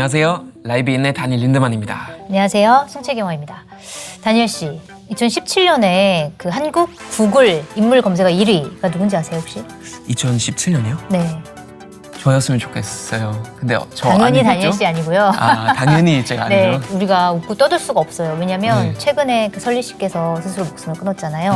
안녕하세요. 라이브인의 다니엘 린드만입니다. 안녕하세요. 송채경화입니다. 다니엘 씨, 2017년에 그 한국 구글 인물 검색어 1위가 누군지 아세요 혹시? 2017년이요? 네. 저였으면 좋겠어요. 근데 저 당연히 아니겠죠? 다니엘 씨 아니고요. 아, 당연히 제가 네, 아니죠. 우리가 웃고 떠들 수가 없어요. 왜냐면 네. 최근에 그 설리 씨께서 스스로 목숨을 끊었잖아요.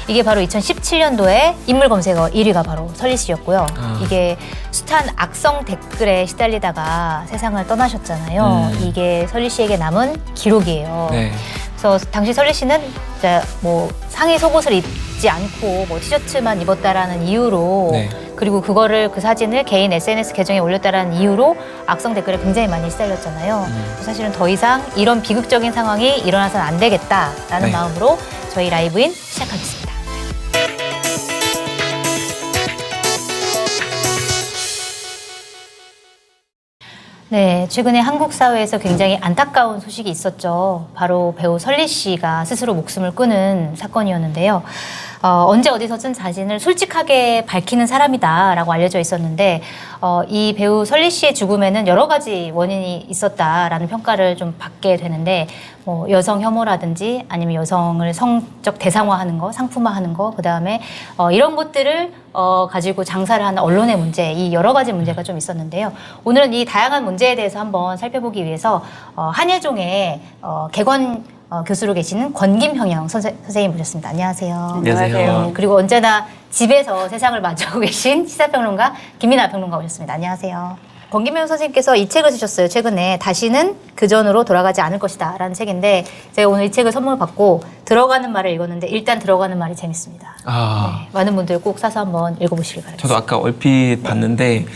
이게 바로 2017년도에 인물 검색어 1위가 바로 설리 씨였고요. 이게 숱한 악성 댓글에 시달리다가 세상을 떠나셨잖아요. 이게 설리 씨에게 남은 기록이에요. 네. 그래서 당시 설리 씨는 진짜 뭐 상의 속옷을 입지 않고 뭐 티셔츠만 입었다라는 이유로 네. 그리고 그거를 그 사진을 개인 SNS 계정에 올렸다라는 이유로 악성 댓글에 굉장히 많이 시달렸잖아요. 사실은 더 이상 이런 비극적인 상황이 일어나서는 안 되겠다라는 네. 마음으로 저희 라이브인 시작하겠습니다. 네, 최근에 한국 사회에서 굉장히 안타까운 소식이 있었죠. 바로 배우 설리 씨가 스스로 목숨을 끊은 사건이었는데요. 언제 어디서든 자신을 솔직하게 밝히는 사람이다라고 알려져 있었는데 이 배우 설리 씨의 죽음에는 여러 가지 원인이 있었다라는 평가를 좀 받게 되는데 뭐 여성 혐오라든지 아니면 여성을 성적 대상화하는 거, 상품화하는 거, 그다음에 이런 것들을 가지고 장사를 하는 언론의 문제, 이 여러 가지 문제가 좀 있었는데요. 오늘은 이 다양한 문제에 대해서 한번 살펴보기 위해서 한예종의 개건 교수로 계시는 권김형영 선생님 모셨습니다. 안녕하세요. 안녕하세요. 네, 그리고 언제나 집에서 세상을 맞이하고 계신 시사평론가 김민아 평론가 오셨습니다. 안녕하세요. 권김형 선생님께서 이 책을 쓰셨어요. 최근에 다시는 그전으로 돌아가지 않을 것이다 라는 책인데 제가 오늘 이 책을 선물 받고 들어가는 말을 읽었는데 일단 들어가는 말이 재밌습니다. 네, 많은 분들 꼭 사서 한번 읽어보시길 바랍니다. 저도 아까 얼핏 봤는데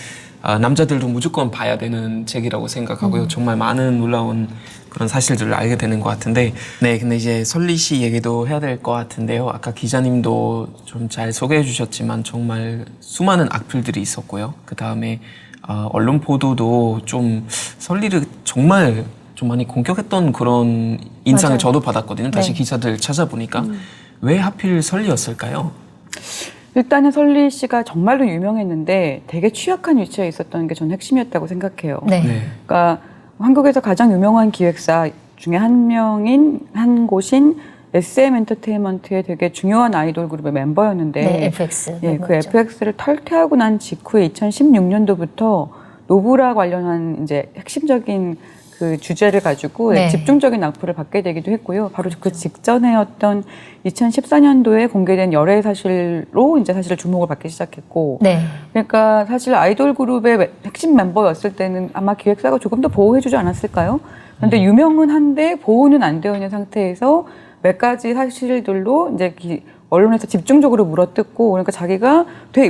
남자들도 무조건 봐야 되는 책이라고 생각하고요. 정말 많은 놀라운 그런 사실들을 알게 되는 것 같은데 네, 근데 이제 설리 씨 얘기도 해야 될 것 같은데요. 아까 기자님도 좀 잘 소개해 주셨지만 정말 수많은 악플들이 있었고요. 그 다음에 언론 보도도 좀 설리를 정말 좀 많이 공격했던 그런 인상을 맞아요. 저도 받았거든요. 다시 네. 기사들 찾아보니까 왜 하필 설리였을까요? 일단은 설리 씨가 정말로 유명했는데 되게 취약한 위치에 있었던 게 저는 핵심이었다고 생각해요. 네. 네. 그러니까 한국에서 가장 유명한 기획사 중에 한 곳인 SM 엔터테인먼트의 되게 중요한 아이돌 그룹의 멤버였는데 네, FX. 예, 그 멤버였죠. FX를 탈퇴하고 난 직후에 2016년도부터 노브라 관련한 이제 핵심적인 그 주제를 가지고 네. 집중적인 악플을 받게 되기도 했고요. 바로 그 직전에였던 2014년도에 공개된 열애 사실로 이제 사실 주목을 받기 시작했고, 네. 그러니까 사실 아이돌 그룹의 핵심 멤버였을 때는 아마 기획사가 조금 더 보호해주지 않았을까요? 그런데 유명은 한데 보호는 안 되어 있는 상태에서 몇 가지 사실들로 이제 언론에서 집중적으로 물어뜯고, 그러니까 자기가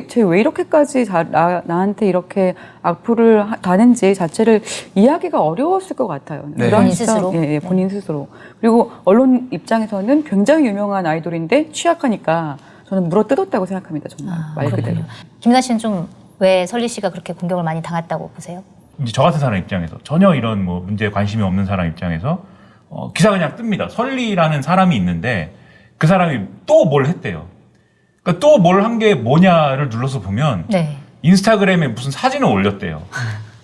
쟤 왜 이렇게까지 나한테 이렇게 악플을 다는지 자체를 이해하기가 어려웠을 것 같아요. 네. 본인 스스로? 예, 본인 스스로. 그리고 언론 입장에서는 굉장히 유명한 아이돌인데 취약하니까 저는 물어뜯었다고 생각합니다. 정말 말 그대로. 김민아 씨는 좀 왜 설리 씨가 그렇게 공격을 많이 당했다고 보세요? 이제 저 같은 사람 입장에서 전혀 이런 뭐 문제에 관심이 없는 사람 입장에서 기사가 그냥 뜹니다. 설리라는 사람이 있는데 그 사람이 또 뭘 했대요. 그러니까 또 뭘 한 게 뭐냐를 눌러서 보면 네. 인스타그램에 무슨 사진을 올렸대요.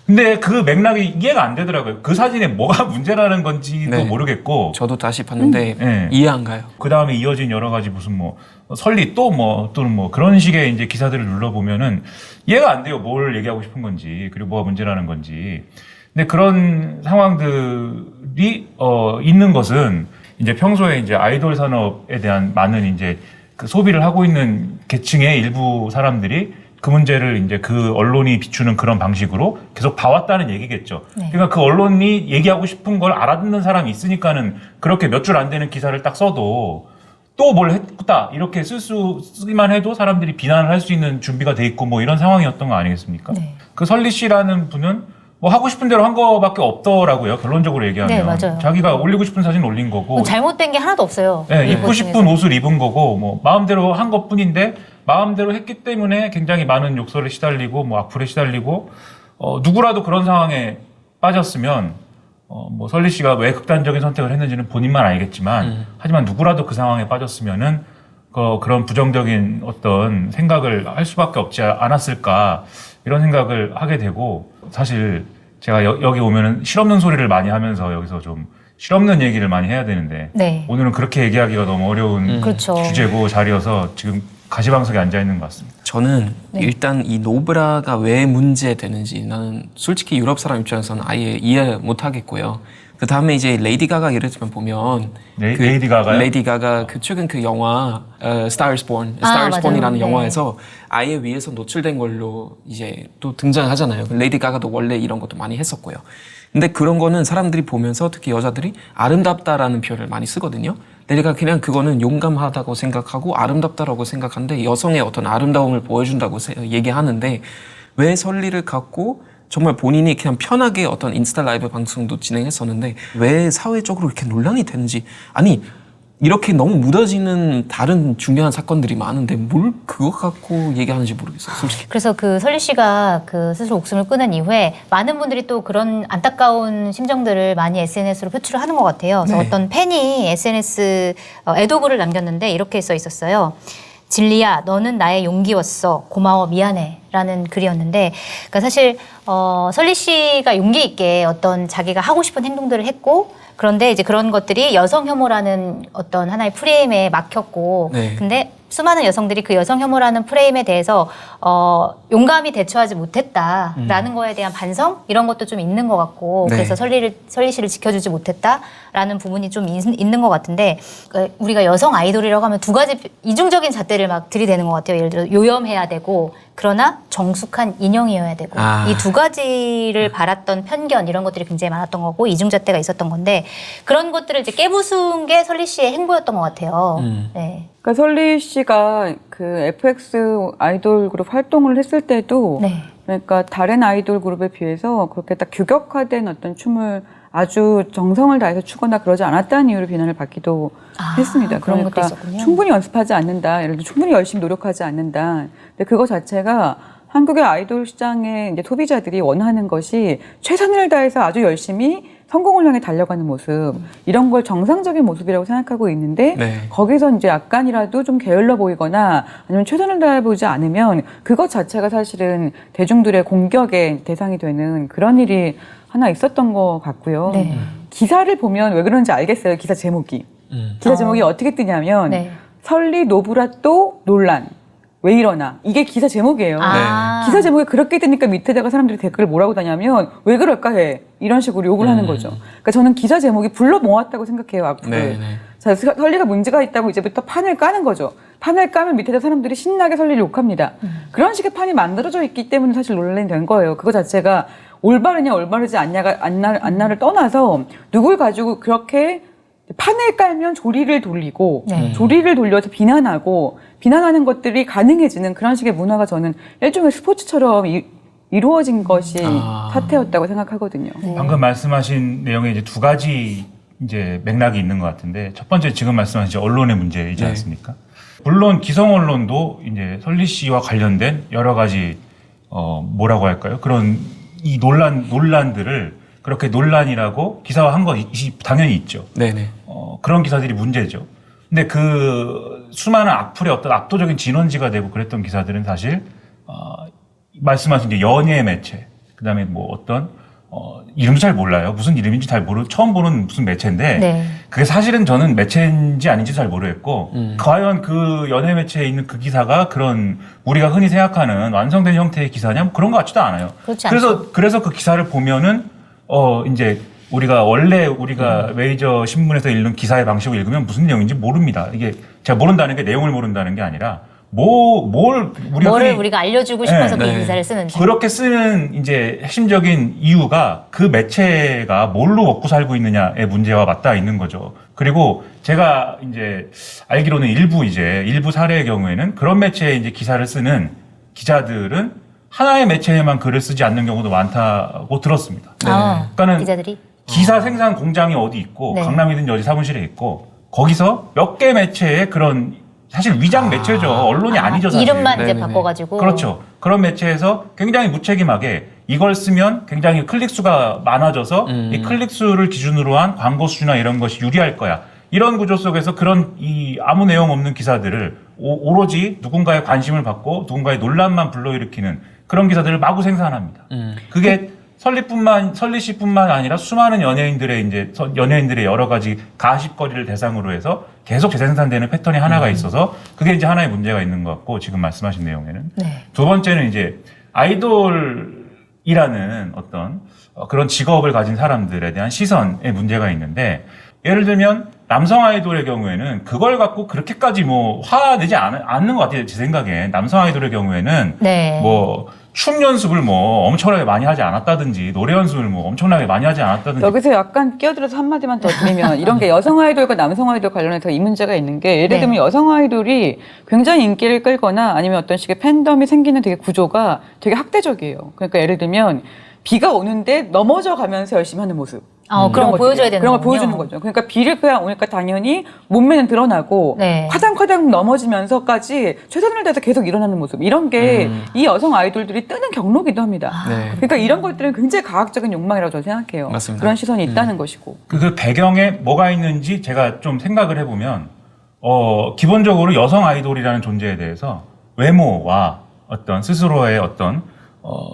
근데 그 맥락이 이해가 안 되더라고요. 그 사진에 뭐가 문제라는 건지도 네. 모르겠고. 저도 다시 봤는데 네. 이해 안 가요. 그 다음에 이어진 여러 가지 무슨 뭐 설리 또는 뭐 그런 식의 이제 기사들을 눌러보면은 이해가 안 돼요. 뭘 얘기하고 싶은 건지 그리고 뭐가 문제라는 건지. 근데 그런 상황들이 있는 것은 이제 평소에 이제 아이돌 산업에 대한 많은 이제 그 소비를 하고 있는 계층의 일부 사람들이 그 문제를 이제 그 언론이 비추는 그런 방식으로 계속 봐왔다는 얘기겠죠. 네. 그러니까 그 언론이 얘기하고 싶은 걸 알아듣는 사람이 있으니까는 그렇게 몇 줄 안 되는 기사를 딱 써도 또 뭘 했다 이렇게 쓰기만 해도 사람들이 비난을 할 수 있는 준비가 돼 있고 뭐 이런 상황이었던 거 아니겠습니까? 네. 그 설리 씨라는 분은 뭐 하고 싶은 대로 한 거밖에 없더라고요. 결론적으로 얘기하면. 네, 맞아요. 자기가 올리고 싶은 사진 올린 거고. 잘못된 게 하나도 없어요. 네, 이 입고 것 싶은 중에서. 옷을 입은 거고, 뭐, 마음대로 한 것 뿐인데, 마음대로 했기 때문에 굉장히 많은 욕설에 시달리고, 뭐, 악플에 시달리고, 누구라도 그런 상황에 빠졌으면, 뭐, 설리 씨가 왜 극단적인 선택을 했는지는 본인만 알겠지만, 하지만 누구라도 그 상황에 빠졌으면은, 그런 부정적인 어떤 생각을 할 수밖에 없지 않았을까, 이런 생각을 하게 되고, 사실, 제가 여기 오면은 실없는 소리를 많이 하면서 여기서 좀 실없는 얘기를 많이 해야 되는데 네. 오늘은 그렇게 얘기하기가 너무 어려운 그렇죠. 주제고 자리여서 지금 가시방석에 앉아 있는 것 같습니다. 저는 네. 일단 이 노브라가 왜 문제되는지 나는 솔직히 유럽 사람 입장에서는 아예 이해 못 하겠고요. 그 다음에 이제 레이디 가가 예를 들면 보면 레이디 가가요? 레이디 가가 그 최근 그 영화 Star is Born, 아, Star is Born이라는 맞아요. 영화에서 아예 위에서 노출된 걸로 이제 또 등장하잖아요. 레이디 가가도 원래 이런 것도 많이 했었고요. 근데 그런 거는 사람들이 보면서 특히 여자들이 아름답다라는 표현을 많이 쓰거든요. 내가 그냥 그거는 용감하다고 생각하고 아름답다라고 생각하는데 여성의 어떤 아름다움을 보여준다고 얘기하는데 왜 설리를 갖고 정말 본인이 그냥 편하게 어떤 인스타 라이브 방송도 진행했었는데 왜 사회적으로 이렇게 논란이 되는지 아니 이렇게 너무 묻어지는 다른 중요한 사건들이 많은데 뭘 그거 갖고 얘기하는지 모르겠어요 솔직히. 그래서 그 설리 씨가 그 스스로 목숨을 끊은 이후에 많은 분들이 또 그런 안타까운 심정들을 많이 SNS로 표출을 하는 것 같아요. 그래서 네. 어떤 팬이 SNS 애도글을 남겼는데 이렇게 써 있었어요. 진리야, 너는 나의 용기였어. 고마워, 미안해. 라는 글이었는데, 그러니까 사실 설리 씨가 용기 있게 어떤 자기가 하고 싶은 행동들을 했고, 그런데 이제 그런 것들이 여성 혐오라는 어떤 하나의 프레임에 막혔고, 네. 근데 수많은 여성들이 그 여성 혐오라는 프레임에 대해서 용감히 대처하지 못했다라는 거에 대한 반성 이런 것도 좀 있는 것 같고, 네. 그래서 설리 씨를 지켜주지 못했다라는 부분이 좀 있는 것 같은데, 우리가 여성 아이돌이라고 하면 두 가지 이중적인 잣대를 막 들이대는 것 같아요. 예를 들어 요염해야 되고 그러나 정숙한 인형이어야 되고 이 두 가지를 바랐던 편견 이런 것들이 굉장히 많았던 거고 이중잣대가 있었던 건데 그런 것들을 이제 깨부순 게 설리 씨의 행보였던 것 같아요. 네. 그러니까 설리 씨가 그 FX 아이돌 그룹 활동을 했을 때도 네. 그러니까 다른 아이돌 그룹에 비해서 그렇게 딱 규격화된 어떤 춤을 아주 정성을 다해서 추거나 그러지 않았다는 이유로 비난을 받기도 했습니다. 그런 것도 그러니까 있었군요. 충분히 연습하지 않는다. 예를 들어 충분히 열심히 노력하지 않는다. 근데 그거 자체가 한국의 아이돌 시장의 이제 소비자들이 원하는 것이 최선을 다해서 아주 열심히 성공을 향해 달려가는 모습, 이런 걸 정상적인 모습이라고 생각하고 있는데 네. 거기서 이제 약간이라도 좀 게을러 보이거나 아니면 최선을 다해보지 않으면 그것 자체가 사실은 대중들의 공격의 대상이 되는 그런 일이 하나 있었던 것 같고요. 네. 기사를 보면 왜 그런지 알겠어요. 기사 제목이. 기사 제목이 어떻게 뜨냐면 네. 설리 노브라 또 논란. 왜 이러나. 이게 기사 제목이에요. 기사 제목이 그렇게 뜨니까 밑에다가 사람들이 댓글을 뭐라고 다냐면 왜 그럴까 해. 이런 식으로 욕을 하는 거죠. 그러니까 저는 기사 제목이 불러 모았다고 생각해요. 앞으로. 네, 네. 자, 설리가 문제가 있다고 이제부터 판을 까는 거죠. 판을 까면 밑에다 사람들이 신나게 설리를 욕합니다. 그런 식의 판이 만들어져 있기 때문에 사실 논란이 된 거예요. 그거 자체가 올바르냐 올바르지 않냐가 안나를 떠나서 누굴 가지고 그렇게 판을 깔면 조리를 돌리고 네. 조리를 돌려서 비난하고 비난하는 것들이 가능해지는 그런 식의 문화가 저는 일종의 스포츠처럼 이루어진 것이 사태였다고 생각하거든요. 네. 방금 말씀하신 내용에 이제 두 가지 이제 맥락이 있는 것 같은데 첫 번째 지금 말씀하신 언론의 문제이지 네. 않습니까? 물론 기성 언론도 이제 설리 씨와 관련된 여러 가지 뭐라고 할까요? 그런 이 논란들을 그렇게 논란이라고 기사화한 거 당연히 있죠. 네네. 그런 기사들이 문제죠. 근데 그 수많은 악플의 어떤 압도적인 진원지가 되고 그랬던 기사들은 사실 말씀하신 이제 연예 매체, 그다음에 뭐 어떤 이름도 잘 몰라요. 무슨 이름인지 잘 처음 보는 무슨 매체인데 네. 그게 사실은 저는 매체인지 아닌지 잘 모르겠고 과연 그 연예 매체에 있는 그 기사가 그런 우리가 흔히 생각하는 완성된 형태의 기사냐 뭐 그런 것 같지도 않아요. 그렇지 않죠. 그래서 그 기사를 보면은 이제 우리가 메이저 신문에서 읽는 기사의 방식으로 읽으면 무슨 내용인지 모릅니다. 이게 제가 모른다는 게 내용을 모른다는 게 아니라 우리가 알려주고 싶어서 네, 그 네. 기사를 쓰는지. 그렇게 쓰는 이제 핵심적인 이유가 그 매체가 뭘로 먹고 살고 있느냐의 문제와 맞닿아 있는 거죠. 그리고 제가 이제 알기로는 일부 사례의 경우에는 그런 매체에 이제 기사를 쓰는 기자들은 하나의 매체에만 글을 쓰지 않는 경우도 많다고 들었습니다. 그러니까는 기자들이. 기사 생산 공장이 어디 있고 네. 강남이든지 어디 사무실에 있고 거기서 몇 개 매체의 그런 사실 위장 매체죠. 언론이 아니죠. 사실. 이름만 이제 네네네. 바꿔가지고. 그렇죠. 그런 매체에서 굉장히 무책임하게 이걸 쓰면 굉장히 클릭 수가 많아져서 이 클릭 수를 기준으로 한 광고 수주나 이런 것이 유리할 거야. 이런 구조 속에서 그런 이 아무 내용 없는 기사들을 오로지 누군가의 관심을 받고 누군가의 논란만 불러일으키는 그런 기사들을 마구 생산합니다. 그게 설리 씨뿐만 아니라 수많은 연예인들의 여러 가지 가십거리를 대상으로 해서 계속 재생산되는 패턴이 하나가 있어서 그게 이제 하나의 문제가 있는 것 같고 지금 말씀하신 내용에는 네. 두 번째는 이제 아이돌이라는 어떤 그런 직업을 가진 사람들에 대한 시선의 문제가 있는데 예를 들면 남성 아이돌의 경우에는 그걸 갖고 그렇게까지 뭐 화내지 않는 것 같아요. 제 생각에 남성 아이돌의 경우에는 네. 뭐 춤 연습을 뭐 엄청나게 많이 하지 않았다든지 노래 연습을 뭐 엄청나게 많이 하지 않았다든지 여기서 약간 끼어들어서 한마디만 더 드리면 이런 게 여성 아이돌과 남성 아이돌 관련해서 이 문제가 있는 게 예를 네. 들면 여성 아이돌이 굉장히 인기를 끌거나 아니면 어떤 식의 팬덤이 생기는 되게 구조가 되게 학대적이에요. 그러니까 예를 들면 비가 오는데 넘어져 가면서 열심히 하는 모습. 그런 걸 보여줘야 되는 그런 걸 거군요. 보여주는 거죠. 그러니까 비를 그냥 오니까 당연히 몸매는 드러나고 네. 화장화장 넘어지면서까지 최선을 다해서 계속 일어나는 모습. 이런 게 이 여성 아이돌들이 뜨는 경로기도 합니다. 네. 그러니까 이런 것들은 굉장히 과학적인 욕망이라고 저는 생각해요. 맞습니다. 그런 시선이 있다는 것이고. 그 배경에 뭐가 있는지 제가 좀 생각을 해보면 기본적으로 여성 아이돌이라는 존재에 대해서 외모와 어떤 스스로의 어떤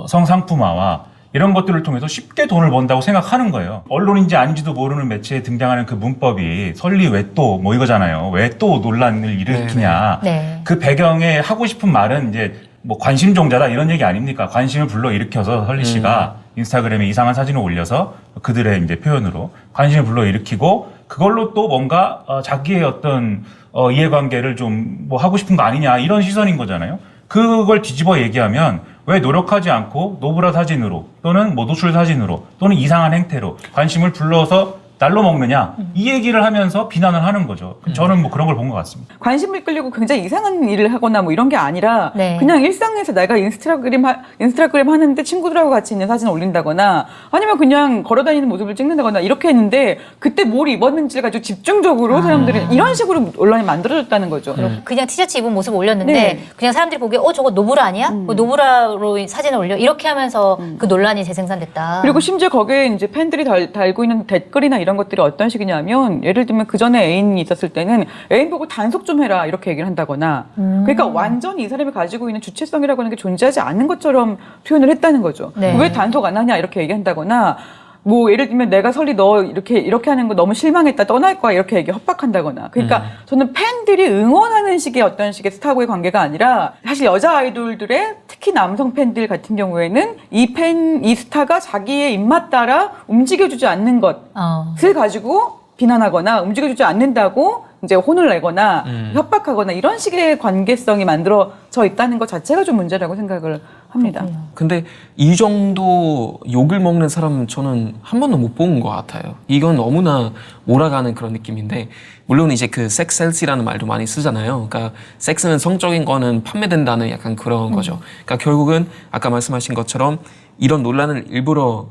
성상품화와 이런 것들을 통해서 쉽게 돈을 번다고 생각하는 거예요. 언론인지 아닌지도 모르는 매체에 등장하는 그 문법이 설리 왜 또 뭐 이거잖아요. 왜 또 논란을 일으키냐. 네. 그 배경에 하고 싶은 말은 이제 뭐 관심종자다 이런 얘기 아닙니까? 관심을 불러 일으켜서 설리 씨가 인스타그램에 이상한 사진을 올려서 그들의 이제 표현으로 관심을 불러 일으키고 그걸로 또 뭔가 자기의 어떤 이해관계를 좀 뭐 하고 싶은 거 아니냐 이런 시선인 거잖아요. 그걸 뒤집어 얘기하면 왜 노력하지 않고 노브라 사진으로 또는 뭐 노출 사진으로 또는 이상한 행태로 관심을 불러서 날로 먹느냐 이 얘기를 하면서 비난을 하는 거죠. 저는 뭐 그런 걸 본 것 같습니다. 관심을 끌려고 굉장히 이상한 일을 하거나 뭐 이런 게 아니라 네. 그냥 일상에서 내가 인스타그램 하는데 친구들하고 같이 있는 사진 올린다거나 아니면 그냥 걸어다니는 모습을 찍는다거나 이렇게 했는데 그때 뭘 입었는지를 가지고 집중적으로 사람들이 이런 식으로 논란이 만들어졌다는 거죠. 그냥 티셔츠 입은 모습을 올렸는데 네. 그냥 사람들이 보기에 저거 노브라 아니야? 뭐 노브라로 사진을 올려 이렇게 하면서 그 논란이 재생산됐다. 그리고 심지어 거기에 이제 팬들이 달고 있는 댓글이나 이런 것들이 어떤 식이냐면 예를 들면 그 전에 애인이 있었을 때는 애인 보고 단속 좀 해라 이렇게 얘기를 한다거나 그러니까 완전히 이 사람이 가지고 있는 주체성이라고 하는 게 존재하지 않는 것처럼 표현을 했다는 거죠. 네. 왜 단속 안 하냐 이렇게 얘기한다거나 뭐 예를 들면 내가 설리 너 이렇게 하는 거 너무 실망했다 떠날 거야 이렇게 얘기 협박한다거나 그러니까 저는 팬들이 응원하는 식의 어떤 식의 스타고의 관계가 아니라 사실 여자 아이돌들의 특히 남성 팬들 같은 경우에는 이 스타가 자기의 입맛 따라 움직여주지 않는 것을 가지고 비난하거나 움직여주지 않는다고 이제 혼을 내거나 협박하거나 이런 식의 관계성이 만들어져 있다는 것 자체가 좀 문제라고 생각을 합니다. 근데 이 정도 욕을 먹는 사람 저는 한 번도 못 본 것 같아요. 이건 너무나 몰아가는 그런 느낌인데 물론 이제 그 섹셀시라는 말도 많이 쓰잖아요. 그러니까 섹스는 성적인 거는 판매된다는 약간 그런 거죠. 그러니까 결국은 아까 말씀하신 것처럼 이런 논란을 일부러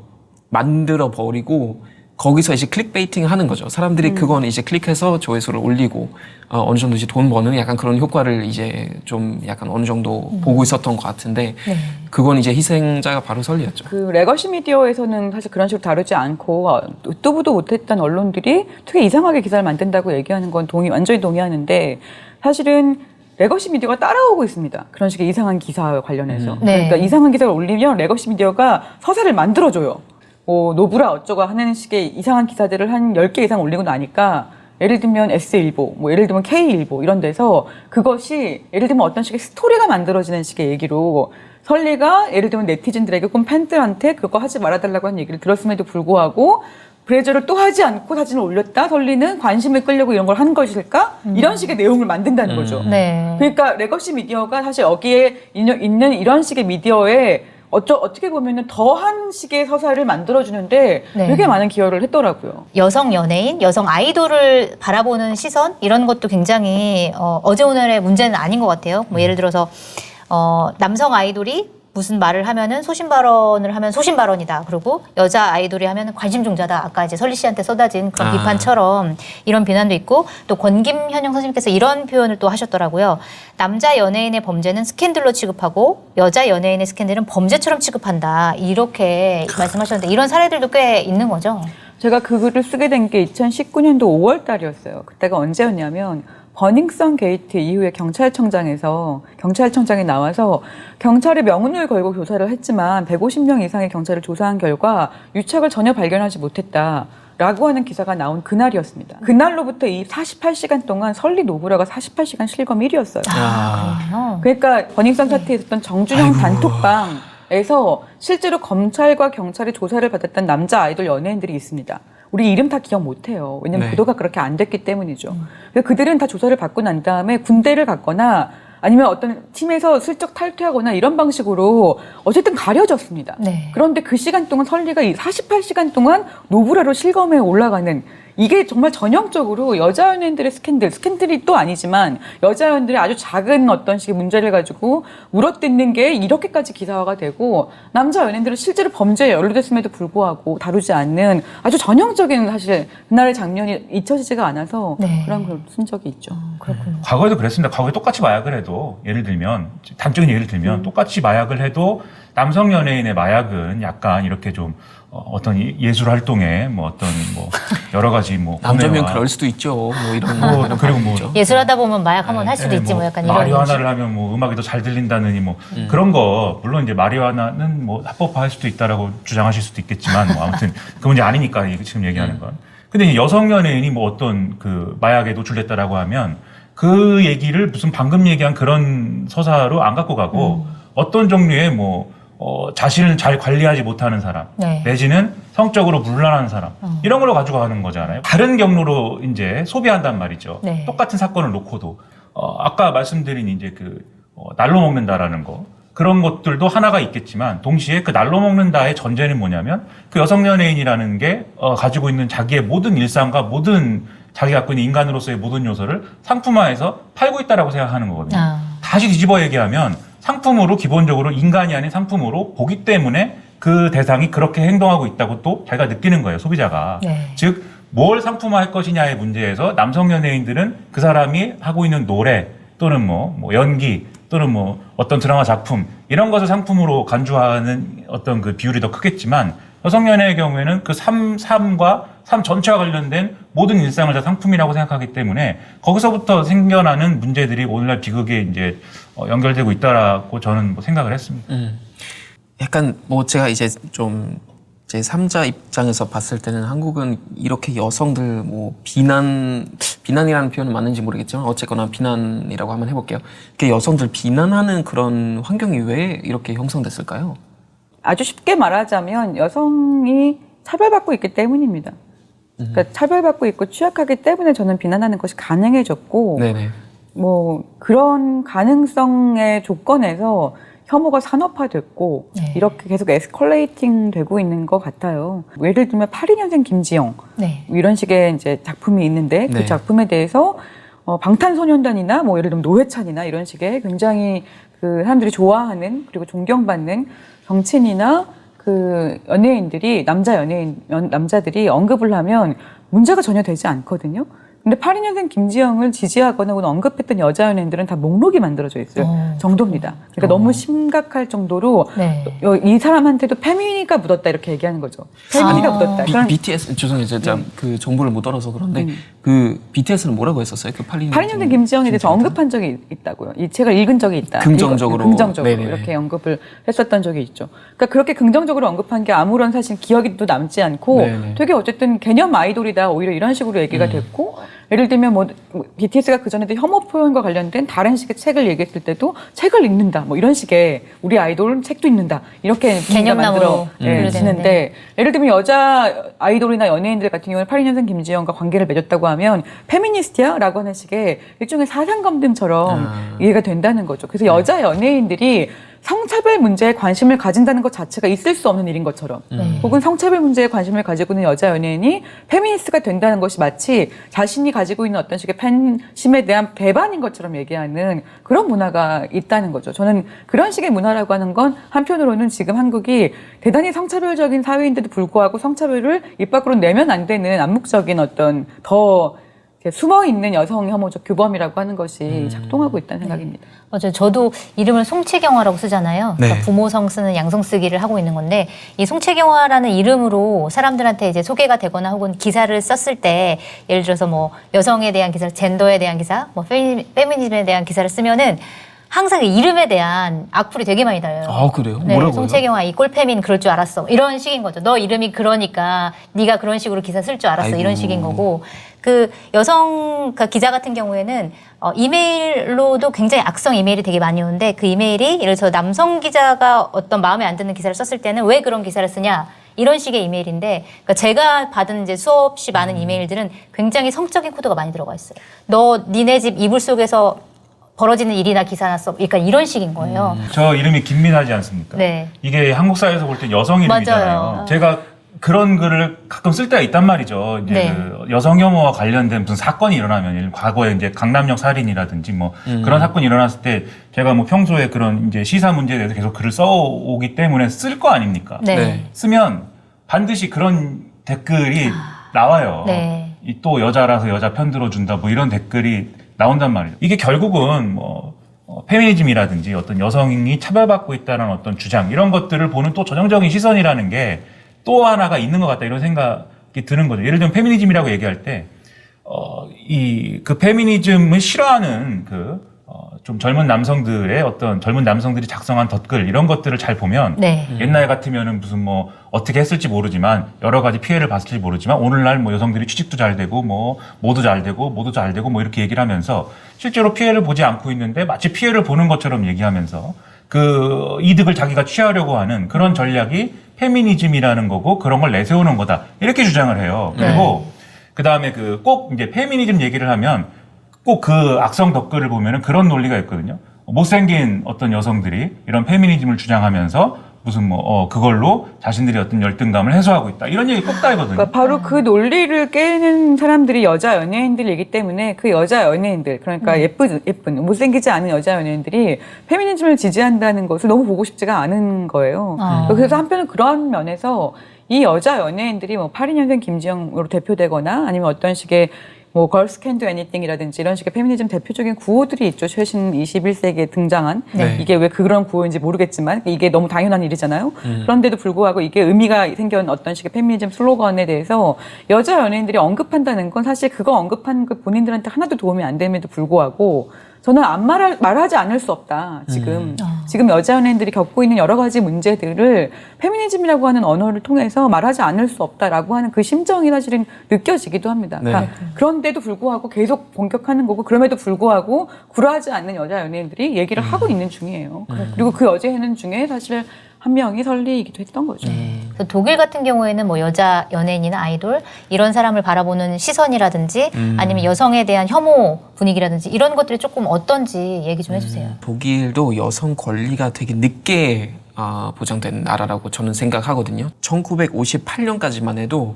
만들어 버리고 거기서 이제 클릭베이팅 하는 거죠. 사람들이 그건 이제 클릭해서 조회수를 올리고 어느 정도 이제 돈 버는 약간 그런 효과를 이제 좀 약간 어느 정도 보고 있었던 것 같은데 그건 이제 희생자가 바로 설리였죠. 그 레거시 미디어에서는 사실 그런 식으로 다루지 않고 뜨보도 못했던 언론들이 되게 이상하게 기사를 만든다고 얘기하는 건 완전히 동의하는데 사실은 레거시 미디어가 따라오고 있습니다. 그런 식의 이상한 기사와 관련해서. 네. 그러니까 이상한 기사를 올리면 레거시 미디어가 서사를 만들어줘요. 노브라 어쩌고 하는 식의 이상한 기사들을 한 10개 이상 올리고 나니까 예를 들면 S일보, 뭐 예를 들면 K일보 이런 데서 그것이 예를 들면 어떤 식의 스토리가 만들어지는 식의 얘기로 설리가 예를 들면 네티즌들에게 혹은 팬들한테 그거 하지 말아달라고 하는 얘기를 들었음에도 불구하고 브레저를 또 하지 않고 사진을 올렸다. 설리는 관심을 끌려고 이런 걸 한 것일까? 이런 식의 내용을 만든다는 거죠. 네. 그러니까 레거시 미디어가 사실 여기에 있는 이런 식의 미디어에 어떻게 보면은 더한 식의 서사를 만들어주는데 네. 되게 많은 기여를 했더라고요. 여성 연예인, 여성 아이돌을 바라보는 시선 이런 것도 굉장히 어제 오늘의 문제는 아닌 것 같아요. 뭐 예를 들어서 남성 아이돌이 무슨 말을 하면은 소신 발언을 하면 소신 발언이다. 그리고 여자 아이돌이 하면은 관심 종자다. 아까 이제 설리 씨한테 쏟아진 그런 비판처럼 이런 비난도 있고 또 권김현영 선생님께서 이런 표현을 또 하셨더라고요. 남자 연예인의 범죄는 스캔들로 취급하고 여자 연예인의 스캔들은 범죄처럼 취급한다. 이렇게 말씀하셨는데 이런 사례들도 꽤 있는 거죠. 제가 그 글을 쓰게 된 게 2019년도 5월 달이었어요. 그때가 언제였냐면 버닝썬 게이트 이후에 경찰청장이 나와서 경찰의 명운을 걸고 조사를 했지만 150명 이상의 경찰을 조사한 결과 유착을 전혀 발견하지 못했다. 라고 하는 기사가 나온 그날이었습니다. 그날로부터 이 48시간 동안 설리 노브라가 48시간 실검 1위였어요. 그렇군요. 그러니까 버닝썬 사태에 있었던 정준영 단톡방에서 실제로 검찰과 경찰이 조사를 받았던 남자 아이돌 연예인들이 있습니다. 우리 이름 다 기억 못해요. 왜냐면 네. 보도가 그렇게 안 됐기 때문이죠. 그래서 그들은 다 조사를 받고 난 다음에 군대를 갔거나 아니면 어떤 팀에서 슬쩍 탈퇴하거나 이런 방식으로 어쨌든 가려졌습니다. 네. 그런데 그 시간 동안 설리가 이 48시간 동안 노브라로 실검에 올라가는 이게 정말 전형적으로 여자 연예인들의 스캔들이 또 아니지만 여자 연예인들의 아주 작은 어떤 식의 문제를 가지고 물어뜯는 게 이렇게까지 기사화가 되고 남자 연예인들은 실제로 범죄에 연루됐음에도 불구하고 다루지 않는 아주 전형적인 사실 그날의 장면이 잊혀지지가 않아서 네. 그런 걸 쓴 적이 있죠. 그렇군요. 과거에도 그랬습니다. 과거에 똑같이 마약을 해도 예를 들면 단적인 예를 들면 똑같이 마약을 해도 남성 연예인의 마약은 약간 이렇게 좀 어떤 예술 활동에 뭐 어떤 뭐 여러 가지 뭐 남자면 고뇌와 그럴 수도 있죠. 뭐 이런 뭐 이런 그리고 거 뭐 있죠. 예술하다 보면 마약 한번 할 수도 있지 뭐 약간 이런 마리화나를 하면 뭐 음악이 더 잘 들린다느니 뭐 그런 거 물론 이제 마리화나는 뭐 합법화할 수도 있다라고 주장하실 수도 있겠지만 뭐 아무튼 그 문제 아니니까 지금 얘기하는 건. 근데 이제 여성 연예인이 뭐 어떤 그 마약에 노출됐다라고 하면 그 얘기를 무슨 방금 얘기한 그런 서사로 안 갖고 가고 어떤 종류의 뭐 자신을 잘 관리하지 못하는 사람, 네. 내지는 성적으로 문란한 사람, 이런 걸로 가지고 가는 거잖아요. 다른 경로로 이제 소비한단 말이죠. 네. 똑같은 사건을 놓고도, 아까 말씀드린 이제 날로 먹는다라는 거, 그런 것들도 하나가 있겠지만, 동시에 그 날로 먹는다의 전제는 뭐냐면, 그 여성 연예인이라는 게, 가지고 있는 자기의 모든 일상과 모든 자기가 갖고 있는 인간으로서의 모든 요소를 상품화해서 팔고 있다라고 생각하는 거거든요. 다시 뒤집어 얘기하면, 상품으로 기본적으로 인간이 아닌 상품으로 보기 때문에 그 대상이 그렇게 행동하고 있다고 또 자기가 느끼는 거예요, 소비자가. 네. 즉, 뭘 상품화할 것이냐의 문제에서 남성 연예인들은 그 사람이 하고 있는 노래 또는 뭐 연기 또는 뭐 어떤 드라마 작품 이런 것을 상품으로 간주하는 어떤 그 비율이 더 크겠지만 여성 연예의 경우에는 그 삶과 삶 전체와 관련된 모든 일상을 다 상품이라고 생각하기 때문에 거기서부터 생겨나는 문제들이 오늘날 비극에 이제 연결되고 있다라고 저는 뭐 생각을 했습니다. 약간 뭐 제가 이제 좀 제 3자 입장에서 봤을 때는 한국은 이렇게 여성들 뭐 비난이라는 표현은 맞는지 모르겠지만 어쨌거나 비난이라고 한번 해볼게요. 이렇게 여성들 비난하는 그런 환경이 왜 이렇게 형성됐을까요? 아주 쉽게 말하자면 여성이 차별받고 있기 때문입니다. 그러니까 차별받고 있고 취약하기 때문에 저는 비난하는 것이 가능해졌고 네네. 뭐 그런 가능성의 조건에서 혐오가 산업화됐고 네. 이렇게 계속 에스컬레이팅 되고 있는 것 같아요. 예를 들면 82년생 김지영 네. 이런 식의 이제 작품이 있는데 그 네. 작품에 대해서 방탄소년단이나 뭐 예를 들면 노회찬이나 이런 식의 굉장히 그 사람들이 좋아하는 그리고 존경받는 정치인이나 그 연예인들이 남자들이 언급을 하면 문제가 전혀 되지 않거든요. 근데 82년생 김지영을 지지하거나 혹은 언급했던 여자 연예인들은 다 목록이 만들어져 있어요. 정도입니다. 그러니까 너무 심각할 정도로 네. 이 사람한테도 페미니가 묻었다 이렇게 얘기하는 거죠. 페미니가 묻었다. BTS 죄송해요, 제가 그 정보를 못 알아서 그런데 그 BTS는 뭐라고 했었어요? 그 82년생 김지영에 대해서 언급한 적이 있다고요. 이 책을 읽은 적이 있다. 긍정적으로. 긍정적으로 네네. 이렇게 언급을 했었던 적이 있죠. 그러니까 그렇게 긍정적으로 언급한 게 아무런 사실 기억이 또 남지 않고 네네. 되게 어쨌든 개념 아이돌이다 오히려 이런 식으로 얘기가 됐고 예를 들면 뭐 BTS가 그 전에도 혐오 표현과 관련된 다른 식의 책을 얘기했을 때도 책을 읽는다 뭐 이런 식의 우리 아이돌은 책도 읽는다 이렇게 개념남으로 만들어지는데 예를 들면 여자 아이돌이나 연예인들 같은 경우는 82년생 김지영과 관계를 맺었다고 하면 페미니스트야라고 하는 식의 일종의 사상 검증처럼 이해가 된다는 거죠. 그래서 여자 연예인들이 성차별 문제에 관심을 가진다는 것 자체가 있을 수 없는 일인 것처럼 혹은 성차별 문제에 관심을 가지고 있는 여자 연예인이 페미니스트가 된다는 것이 마치 자신이 가지고 있는 어떤 식의 팬심에 대한 배반인 것처럼 얘기하는 그런 문화가 있다는 거죠. 저는 그런 식의 문화라고 하는 건 한편으로는 지금 한국이 대단히 성차별적인 사회인데도 불구하고 성차별을 입 밖으로 내면 안 되는 암묵적인 어떤 더 이렇게 숨어 있는 여성 혐오적 규범이라고 하는 것이 작동하고 있다는 생각입니다. 맞아요. 저도 이름을 송채경화라고 쓰잖아요. 네. 그러니까 부모성 쓰는 양성 쓰기를 하고 있는 건데 이 송채경화라는 이름으로 사람들한테 이제 소개가 되거나 혹은 기사를 썼을 때 예를 들어서 뭐 여성에 대한 기사, 젠더에 대한 기사, 뭐 페미니즘에 대한 기사를 쓰면은 항상 이름에 대한 악플이 되게 많이 달려요. 아, 그래요? 네, 뭐라고요? 송채경화 이 꼴페민 그럴 줄 알았어. 이런 식인 거죠. 너 이름이 그러니까 네가 그런 식으로 기사 쓸 줄 알았어. 아이고. 이런 식인 거고 그 여성 그 기자 같은 경우에는 이메일로도 굉장히 악성 이메일이 되게 많이 오는데 그 이메일이 예를 들어서 남성 기자가 어떤 마음에 안 드는 기사를 썼을 때는 왜 그런 기사를 쓰냐 이런 식의 이메일인데 그러니까 제가 받은 이제 수없이 많은 이메일들은 굉장히 성적인 코드가 많이 들어가 있어요. 너 니네 집 이불 속에서 벌어지는 일이나 기사나 써. 그러니까 이런 식인 거예요. 저 이름이 김민하지 않습니까? 네. 이게 한국 사회에서 볼 때 여성 이름이잖아요. 맞아요. 제가 그런 글을 가끔 쓸 때가 있단 말이죠. 이제 네. 그 여성 혐오와 관련된 무슨 사건이 일어나면, 예를 들면 과거에 이제 강남역 살인이라든지 뭐 그런 사건이 일어났을 때 제가 뭐 평소에 그런 이제 시사 문제에 대해서 계속 글을 써오기 때문에 쓸 거 아닙니까? 네. 네. 쓰면 반드시 그런 댓글이 나와요. 네. 이 또 여자라서 여자 편 들어준다 뭐 이런 댓글이 나온단 말이에요. 이게 결국은 뭐 페미니즘이라든지 어떤 여성이 차별받고 있다는 어떤 주장 이런 것들을 보는 또 전형적인 시선이라는 게 또 하나가 있는 것 같다 이런 생각이 드는 거죠. 예를 들면 페미니즘이라고 얘기할 때 그 페미니즘을 싫어하는 좀 젊은 남성들의 어떤 젊은 남성들이 작성한 덧글 이런 것들을 잘 보면 네. 옛날 같으면은 무슨 뭐 어떻게 했을지 모르지만 여러 가지 피해를 봤을지 모르지만 오늘날 뭐 여성들이 취직도 잘 되고 뭐 모두 잘 되고 모두 잘 되고 뭐 이렇게 얘기를 하면서 실제로 피해를 보지 않고 있는데 마치 피해를 보는 것처럼 얘기하면서 그 이득을 자기가 취하려고 하는 그런 전략이 페미니즘이라는 거고 그런 걸 내세우는 거다 이렇게 주장을 해요. 그리고 그 다음에 꼭 이제 페미니즘 얘기를 하면 꼭 그 악성 댓글을 보면은 그런 논리가 있거든요. 못생긴 어떤 여성들이 이런 페미니즘을 주장하면서 무슨 그걸로 자신들이 어떤 열등감을 해소하고 있다. 이런 얘기 꼭 달거든요. 그러니까 바로 그 논리를 깨는 사람들이 여자 연예인들이기 때문에 그 여자 연예인들, 그러니까 예쁜, 못생기지 않은 여자 연예인들이 페미니즘을 지지한다는 것을 너무 보고 싶지가 않은 거예요. 그래서 한편은 그런 면에서 이 여자 연예인들이 뭐 82년생 김지영으로 대표되거나 아니면 어떤 식의 뭐 걸스 캔 도 애니띵이라든지 이런 식의 페미니즘 대표적인 구호들이 있죠. 최신 21세기에 등장한 네. 이게 왜 그런 구호인지 모르겠지만 이게 너무 당연한 일이잖아요. 그런데도 불구하고 이게 의미가 생겨난 어떤 식의 페미니즘 슬로건에 대해서 여자 연예인들이 언급한다는 건 사실 그거 언급한 그 본인들한테 하나도 도움이 안 됨에도 불구하고 저는 말하지 않을 수 없다. 지금 여자 연예인들이 겪고 있는 여러 가지 문제들을 페미니즘이라고 하는 언어를 통해서 말하지 않을 수 없다라고 하는 그 심정이 사실은 느껴지기도 합니다. 네. 그러니까 그런데도 불구하고 계속 공격하는 거고 그럼에도 불구하고 굴하지 않는 여자 연예인들이 얘기를 하고 있는 중이에요. 그리고 그 여자 연예인 중에 사실 한 명이 설리이기도 했던 거죠. 독일 같은 경우에는 뭐 여자 연예인이나 아이돌 이런 사람을 바라보는 시선이라든지 아니면 여성에 대한 혐오 분위기라든지 이런 것들이 조금 어떤지 얘기 좀 해주세요. 독일도 여성 권리가 되게 늦게 보장된 나라라고 저는 생각하거든요. 1958년까지만 해도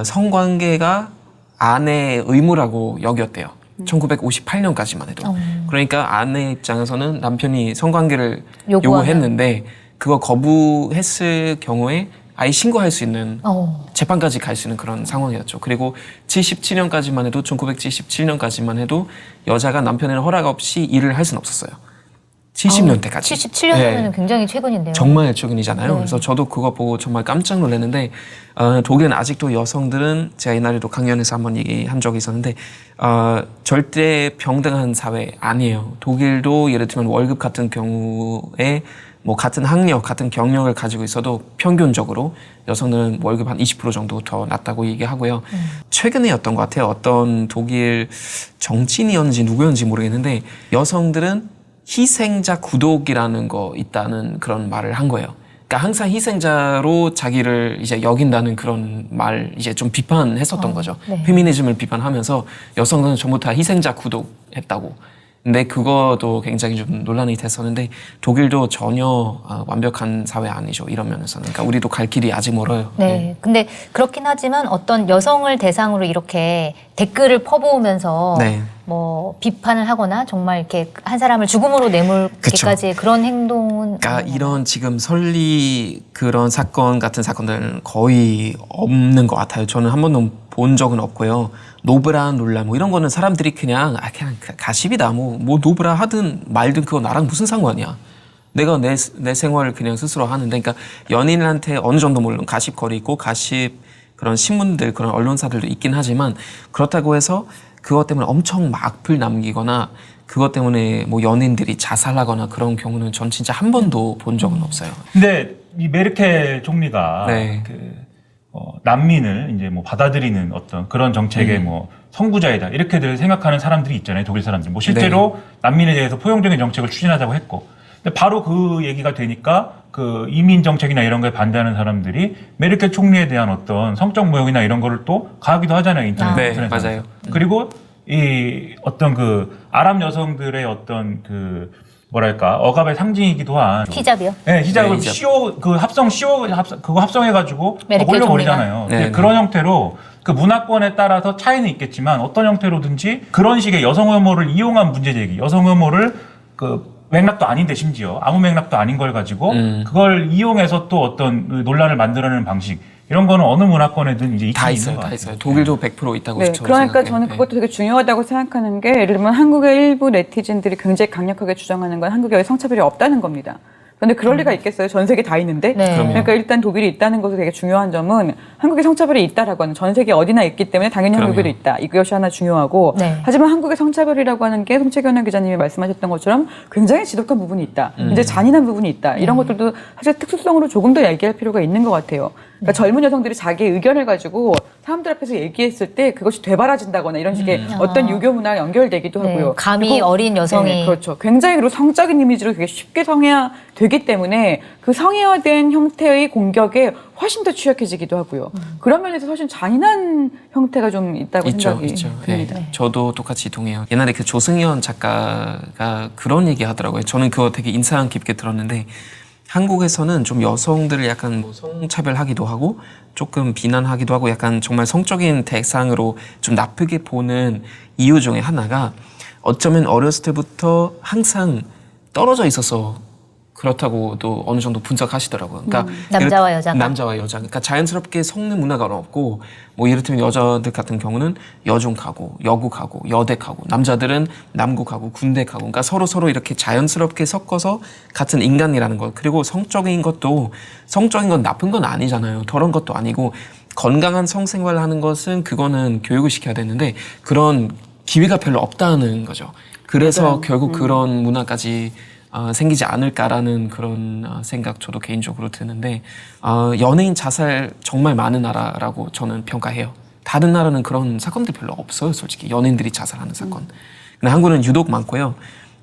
성관계가 아내의 의무라고 여겼대요. 1958년까지만 해도. 그러니까 아내 입장에서는 남편이 성관계를 요구했는데 그거 거부했을 경우에 아예 신고할 수 있는 재판까지 갈 수 있는 그런 상황이었죠. 그리고 77년까지만 해도 1977년까지만 해도 여자가 남편의 허락 없이 일을 할 수는 없었어요. 70년대까지. 77년이면 굉장히 최근인데요. 정말 최근이잖아요. 네. 그래서 저도 그거 보고 정말 깜짝 놀랐는데 독일은 아직도 여성들은 제가 옛날에도 강연에서 한번 얘기한 적이 있었는데 절대 평등한 사회 아니에요. 독일도 예를 들면 월급 같은 경우에 뭐 같은 학력, 같은 경력을 가지고 있어도 평균적으로 여성들은 월급 한 20% 정도 더 낮다고 얘기하고요. 최근에였던 것 같아요. 어떤 독일 정치인이었는지 누구였는지 모르겠는데 여성들은 희생자 구독이라는 거 있다는 그런 말을 한 거예요. 그러니까 항상 희생자로 자기를 이제 여긴다는 그런 말 이제 좀 비판했었던 거죠. 네. 페미니즘을 비판하면서 여성은 전부 다 희생자 구독했다고. 근데 그것도 굉장히 좀 논란이 됐었는데 독일도 전혀 완벽한 사회 아니죠. 이런 면에서는. 그러니까 우리도 갈 길이 아직 멀어요. 네. 근데 그렇긴 하지만 어떤 여성을 대상으로 이렇게 댓글을 퍼부으면서 네. 뭐 비판을 하거나 정말 이렇게 한 사람을 죽음으로 내몰기까지의 그런 행동은 그러니까 이런 지금 설리 그런 사건 같은 사건들은 거의 없는 것 같아요. 저는 한 번도 본 적은 없고요. 노브라 논란 뭐 이런 거는 사람들이 그냥 가십이다 뭐 노브라 하든 말든 그거 나랑 무슨 상관이야. 내가 내 생활을 그냥 스스로 하는데, 그러니까 연인한테 어느 정도 물론 가십거리 있고 가십 그런 신문들 그런 언론사들도 있긴 하지만 그렇다고 해서 그것 때문에 엄청 막 악플 남기거나 그것 때문에 뭐 연인들이 자살하거나 그런 경우는 전 진짜 한 번도 본 적은 없어요. 근데 이 메르켈 총리가 네. 난민을 이제 뭐 받아들이는 어떤 그런 정책의 뭐 선구자이다 이렇게들 생각하는 사람들이 있잖아요. 독일 사람들. 뭐 실제로 난민에 대해서 포용적인 정책을 추진하자고 했고. 근데 바로 그 얘기가 되니까 그 이민 정책이나 이런 거에 반대하는 사람들이 메르켈 총리에 대한 어떤 성적 모욕이나 이런 거를 또 가하기도 하잖아요. 인터넷에. 맞아요. 그리고 이 어떤 그 아랍 여성들의 어떤 그 뭐랄까 억압의 상징이기도 한 히잡이요? 네, 히잡을 네, 히잡. 시오 그 그거 합성해가지고 메르켈 올려버리잖아요. 총리가? 네, 그런 형태로 그 문화권에 따라서 차이는 있겠지만 어떤 형태로든지 그런 식의 여성 혐오를 이용한 문제 제기, 여성 혐오를 그 맥락도 아닌데 심지어 아무 맥락도 아닌 걸 가지고 그걸 이용해서 또 어떤 그 논란을 만들어내는 방식. 이런 거는 어느 문화권에든 이제 다 있는 있어요. 것 다 같아요. 있어요. 독일도 100% 있다고 네, 저는 그러니까 생각해요. 저는 네. 그것도 되게 중요하다고 생각하는 게 예를 들면 한국의 일부 네티즌들이 굉장히 강력하게 주장하는 건 한국에 성차별이 없다는 겁니다. 그런데 그럴 리가 있겠어요? 전 세계 다 있는데? 네. 그럼요. 그러니까 일단 독일이 있다는 것이 되게 중요한 점은 한국에 성차별이 있다라고 하는 전 세계 어디나 있기 때문에 당연히 한국에도 그럼요. 있다. 이것이 하나 중요하고 네. 하지만 한국의 성차별이라고 하는 게 송채견 기자님이 말씀하셨던 것처럼 굉장히 지독한 부분이 있다. 이제 잔인한 부분이 있다. 이런 것들도 사실 특수성으로 조금 더 얘기할 필요가 있는 것 같아요. 그러니까 젊은 여성들이 자기의 의견을 가지고 사람들 앞에서 얘기했을 때 그것이 되바라진다거나 이런 식의 어떤 유교 문화와 연결되기도 네, 하고요. 감히 그리고 어린 여성이 네, 그렇죠. 굉장히 그리고 성적인 이미지로 되게 쉽게 성애화되기 때문에 그 성애화된 형태의 공격에 훨씬 더 취약해지기도 하고요. 그런 면에서 훨씬 잔인한 형태가 좀 있다고 생각이 있죠. 듭니다. 네. 저도 똑같이 동의해요. 옛날에 그 조승현 작가가 그런 얘기 하더라고요. 저는 그거 되게 인상 깊게 들었는데 한국에서는 좀 여성들을 약간 뭐 성차별하기도 하고 조금 비난하기도 하고 약간 정말 성적인 대상으로 좀 나쁘게 보는 이유 중에 하나가 어쩌면 어렸을 때부터 항상 떨어져 있어서 그렇다고도 어느 정도 분석하시더라고요. 그러니까 남자와 여자가? 남자와 여자. 그러니까 자연스럽게 섞는 문화가 없고 뭐 예를 들면 여자들 같은 경우는 여중 가고 여고 가고 여대 가고 남자들은 남고 가고 군대 가고 그러니까 서로 이렇게 자연스럽게 섞어서 같은 인간이라는 것. 그리고 성적인 것도 성적인 건 나쁜 건 아니잖아요. 더러운 것도 아니고 건강한 성생활을 하는 것은 그거는 교육을 시켜야 되는데 그런 기회가 별로 없다는 거죠. 그래서 결국 그런 문화까지 생기지 않을까라는 그런 생각 저도 개인적으로 드는데 연예인 자살 정말 많은 나라라고 저는 평가해요. 다른 나라는 그런 사건들 별로 없어요. 솔직히 연예인들이 자살하는 사건. 근데 한국은 유독 많고요.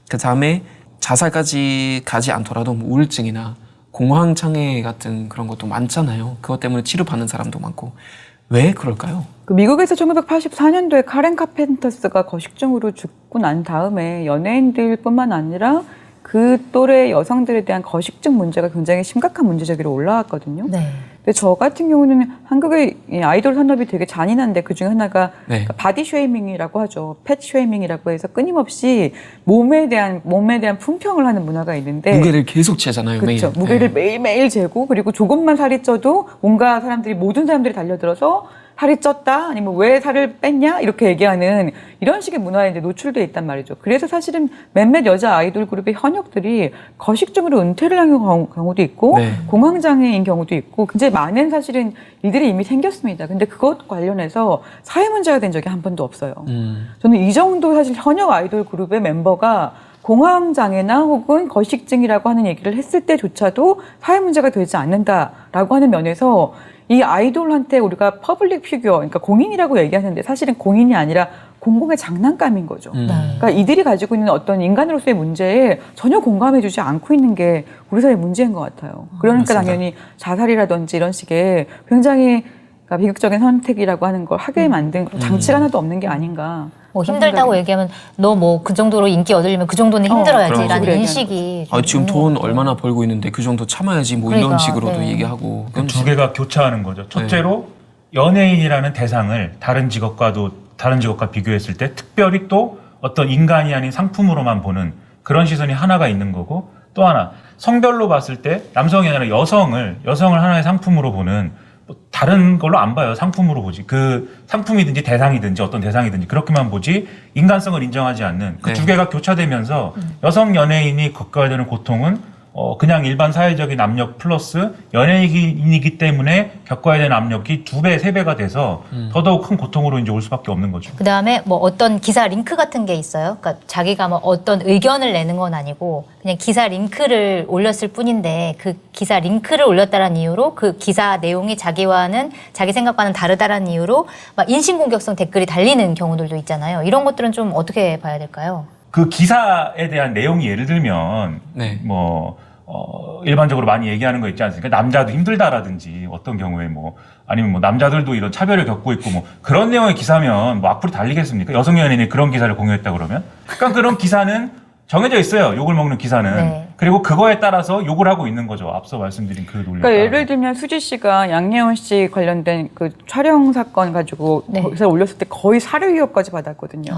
그 다음에 자살까지 가지 않더라도 뭐 우울증이나 공황장애 같은 그런 것도 많잖아요. 그것 때문에 치료받는 사람도 많고. 왜 그럴까요? 그 미국에서 1984년도에 카렌 카펜터스가 거식증으로 죽고 난 다음에 연예인들뿐만 아니라 그 또래 여성들에 대한 거식증 문제가 굉장히 심각한 문제 제기로 올라왔거든요. 네. 근데 저 같은 경우는 한국의 아이돌 산업이 되게 잔인한데 그 중에 하나가 네. 바디 쉐이밍이라고 하죠. 팻 쉐이밍이라고 해서 끊임없이 몸에 대한 품평을 하는 문화가 있는데 무게를 계속 재잖아요. 그렇죠. 매일. 무게를 네. 매일매일 재고 그리고 조금만 살이 쪄도 뭔가 모든 사람들이 달려들어서 살이 쪘다 아니면 왜 살을 뺐냐 이렇게 얘기하는 이런 식의 문화에 이제 노출돼 있단 말이죠. 그래서 사실은 몇몇 여자 아이돌 그룹의 현역들이 거식증으로 은퇴를 한 경우도 있고 네. 공황장애인 경우도 있고 굉장히 많은 사실은 일들이 이미 생겼습니다. 근데 그것 관련해서 사회 문제가 된 적이 한 번도 없어요. 저는 이 정도 사실 현역 아이돌 그룹의 멤버가 공황장애나 혹은 거식증이라고 하는 얘기를 했을 때조차도 사회 문제가 되지 않는다라고 하는 면에서 이 아이돌한테 우리가 퍼블릭 피규어, 그러니까 공인이라고 얘기하는데 사실은 공인이 아니라 공공의 장난감인 거죠. 그러니까 이들이 가지고 있는 어떤 인간으로서의 문제에 전혀 공감해주지 않고 있는 게 우리 사회의 문제인 것 같아요. 그러니까 맞습니다. 당연히 자살이라든지 이런 식의 굉장히 그러니까 비극적인 선택이라고 하는 걸 하게 만든 장치가 하나도 없는 게 아닌가. 뭐 그런 힘들다고 생각이. 얘기하면 너 뭐 그 정도로 인기 얻으려면 그 정도는 힘들어야지라는 그렇죠. 인식이 좀 지금 있는 돈 것 같아요. 얼마나 벌고 있는데 그 정도 참아야지 뭐 그러니까, 이런 식으로도 네. 얘기하고 그 두 개가 교차하는 거죠. 첫째로 연예인이라는 대상을 다른 직업과도 다른 직업과 비교했을 때 특별히 또 어떤 인간이 아닌 상품으로만 보는 그런 시선이 하나가 있는 거고, 또 하나 성별로 봤을 때 남성이 아니라 여성을 하나의 상품으로 보는, 뭐 다른 걸로 안 봐요. 상품으로 보지. 그 상품이든지 대상이든지 어떤 대상이든지 그렇게만 보지 인간성을 인정하지 않는 그 두 개가 교차되면서 여성 연예인이 겪어야 되는 고통은 그냥 일반 사회적인 압력 플러스 연예인이기 때문에 겪어야 되는 압력이 2배, 3배가 돼서 더더욱 큰 고통으로 이제 올 수밖에 없는 거죠. 그 다음에 뭐 어떤 기사 링크 같은 게 있어요. 그러니까 자기가 뭐 어떤 의견을 내는 건 아니고 그냥 기사 링크를 올렸을 뿐인데 그 기사 링크를 올렸다는 이유로 그 기사 내용이 자기와는 자기 생각과는 다르다는 이유로 막 인신공격성 댓글이 달리는 경우들도 있잖아요. 이런 것들은 좀 어떻게 봐야 될까요? 그 기사에 대한 내용이 예를 들면 네. 일반적으로 많이 얘기하는 거 있지 않습니까? 남자도 힘들다라든지 어떤 경우에 아니면 남자들도 이런 차별을 겪고 있고 그런 내용의 기사면 악플이 달리겠습니까? 여성 연예인이 그런 기사를 공유했다 그러면? 그러니까 그런 기사는 정해져 있어요. 욕을 먹는 기사는. 네. 그리고 그거에 따라서 욕을 하고 있는 거죠. 앞서 말씀드린 그 논리. 그러니까 예를 들면 수지 씨가 양예원 씨 관련된 그 촬영 사건 가지고 네. 거기서 올렸을 때 거의 사료 위협까지 받았거든요.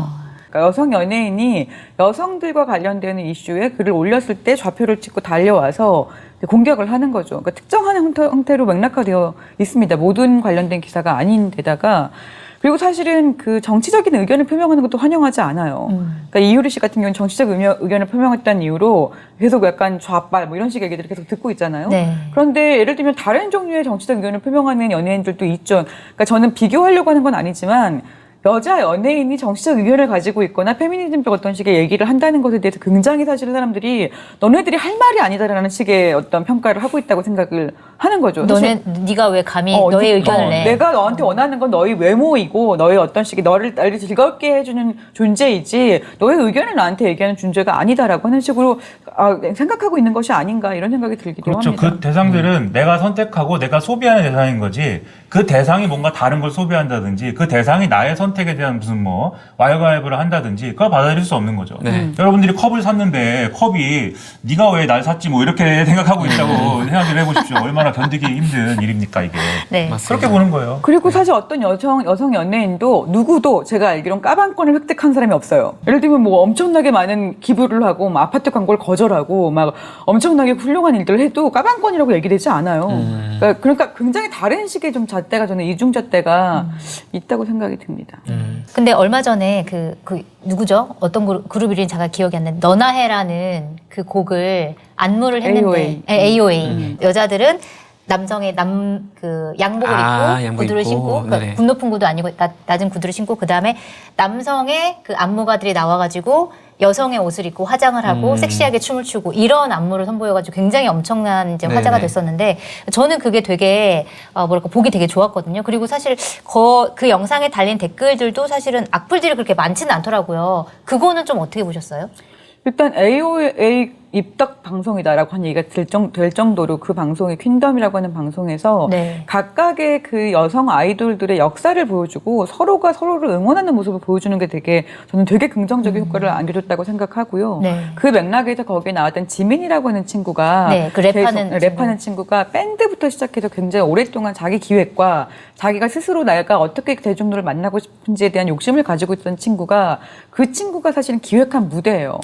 그러니까 여성 연예인이 여성들과 관련되는 이슈에 글을 올렸을 때 좌표를 찍고 달려와서 공격을 하는 거죠. 그러니까 특정한 형태로 맥락화되어 있습니다. 모든 관련된 기사가 아닌데다가 그리고 사실은 그 정치적인 의견을 표명하는 것도 환영하지 않아요. 그러니까 이효리 씨 같은 경우는 정치적 의견을 표명했다는 이유로 계속 약간 좌빨 이런 식의 얘기들을 계속 듣고 있잖아요. 네. 그런데 예를 들면 다른 종류의 정치적 의견을 표명하는 연예인들도 있죠. 그러니까 저는 비교하려고 하는 건 아니지만 여자 연예인이 정치적 의견을 가지고 있거나 페미니즘적 어떤 식의 얘기를 한다는 것에 대해서 굉장히 사실 사람들이 너네들이 할 말이 아니다라는 식의 어떤 평가를 하고 있다고 생각을 하는 거죠. 네가 왜 감히 너의 의견을 내? 내가 너한테 원하는 건 너의 외모이고 너의 어떤 식의 나를 즐겁게 해주는 존재이지 너의 의견을 나한테 얘기하는 존재가 아니다라고 하는 식으로 생각하고 있는 것이 아닌가 이런 생각이 들기도 그렇죠. 합니다. 그 대상들은 내가 선택하고 내가 소비하는 대상인 거지 그 대상이 뭔가 다른 걸 소비한다든지 그 대상이 나의 선택에 대한 무슨 와이가이브를 한다든지 그걸 받아들일 수 없는 거죠. 네. 여러분들이 컵을 샀는데 컵이 네가 왜 날 샀지 이렇게 생각하고 있다고 생각 좀 해보십시오. 얼마나 견디기 힘든 일입니까 이게. 네. 그렇게 보는 거예요. 그리고 사실 어떤 여성 연예인도 누구도 제가 알기론 까방권을 획득한 사람이 없어요. 예를 들면 엄청나게 많은 기부를 하고 아파트 광고를 거절하고 막 엄청나게 훌륭한 일들을 해도 까방권이라고 얘기되지 않아요. 그러니까 굉장히 다른 식의 좀 잣대가 저는 이중잣대가 있다고 생각이 듭니다. 근데 얼마 전에 그 누구죠? 어떤 그룹 이름이 제가 기억이 안 나는데 너나 해라는 그 곡을 안무를 했는데 AOA. 여자들은 남성의 양복을 입고 구두를 신고 그러니까 굽 높은 구두 아니고 낮은 구두를 신고 그 다음에 남성의 그 안무가들이 나와가지고 여성의 옷을 입고 화장을 하고 섹시하게 춤을 추고 이런 안무를 선보여가지고 굉장히 엄청난 이제 화제가 됐었는데 저는 그게 되게 보기 되게 좋았거든요. 그리고 사실 그 영상에 달린 댓글들도 사실은 악플들이 그렇게 많지는 않더라고요. 그거는 좀 어떻게 보셨어요? 일단 AOA 입덕 방송이다라고 하는 얘기가 될 정도로 그 방송이 퀸덤이라고 하는 방송에서 네. 각각의 그 여성 아이돌들의 역사를 보여주고 서로가 서로를 응원하는 모습을 보여주는 게 저는 되게 긍정적인 효과를 안겨줬다고 생각하고요. 네. 그 맥락에서 거기에 나왔던 지민이라고 하는 친구가 네, 그 랩하는 친구가 밴드부터 시작해서 굉장히 오랫동안 자기 기획과 자기가 스스로 내가 어떻게 대중들을 만나고 싶은지에 대한 욕심을 가지고 있던 친구가 그 친구가 사실은 기획한 무대예요.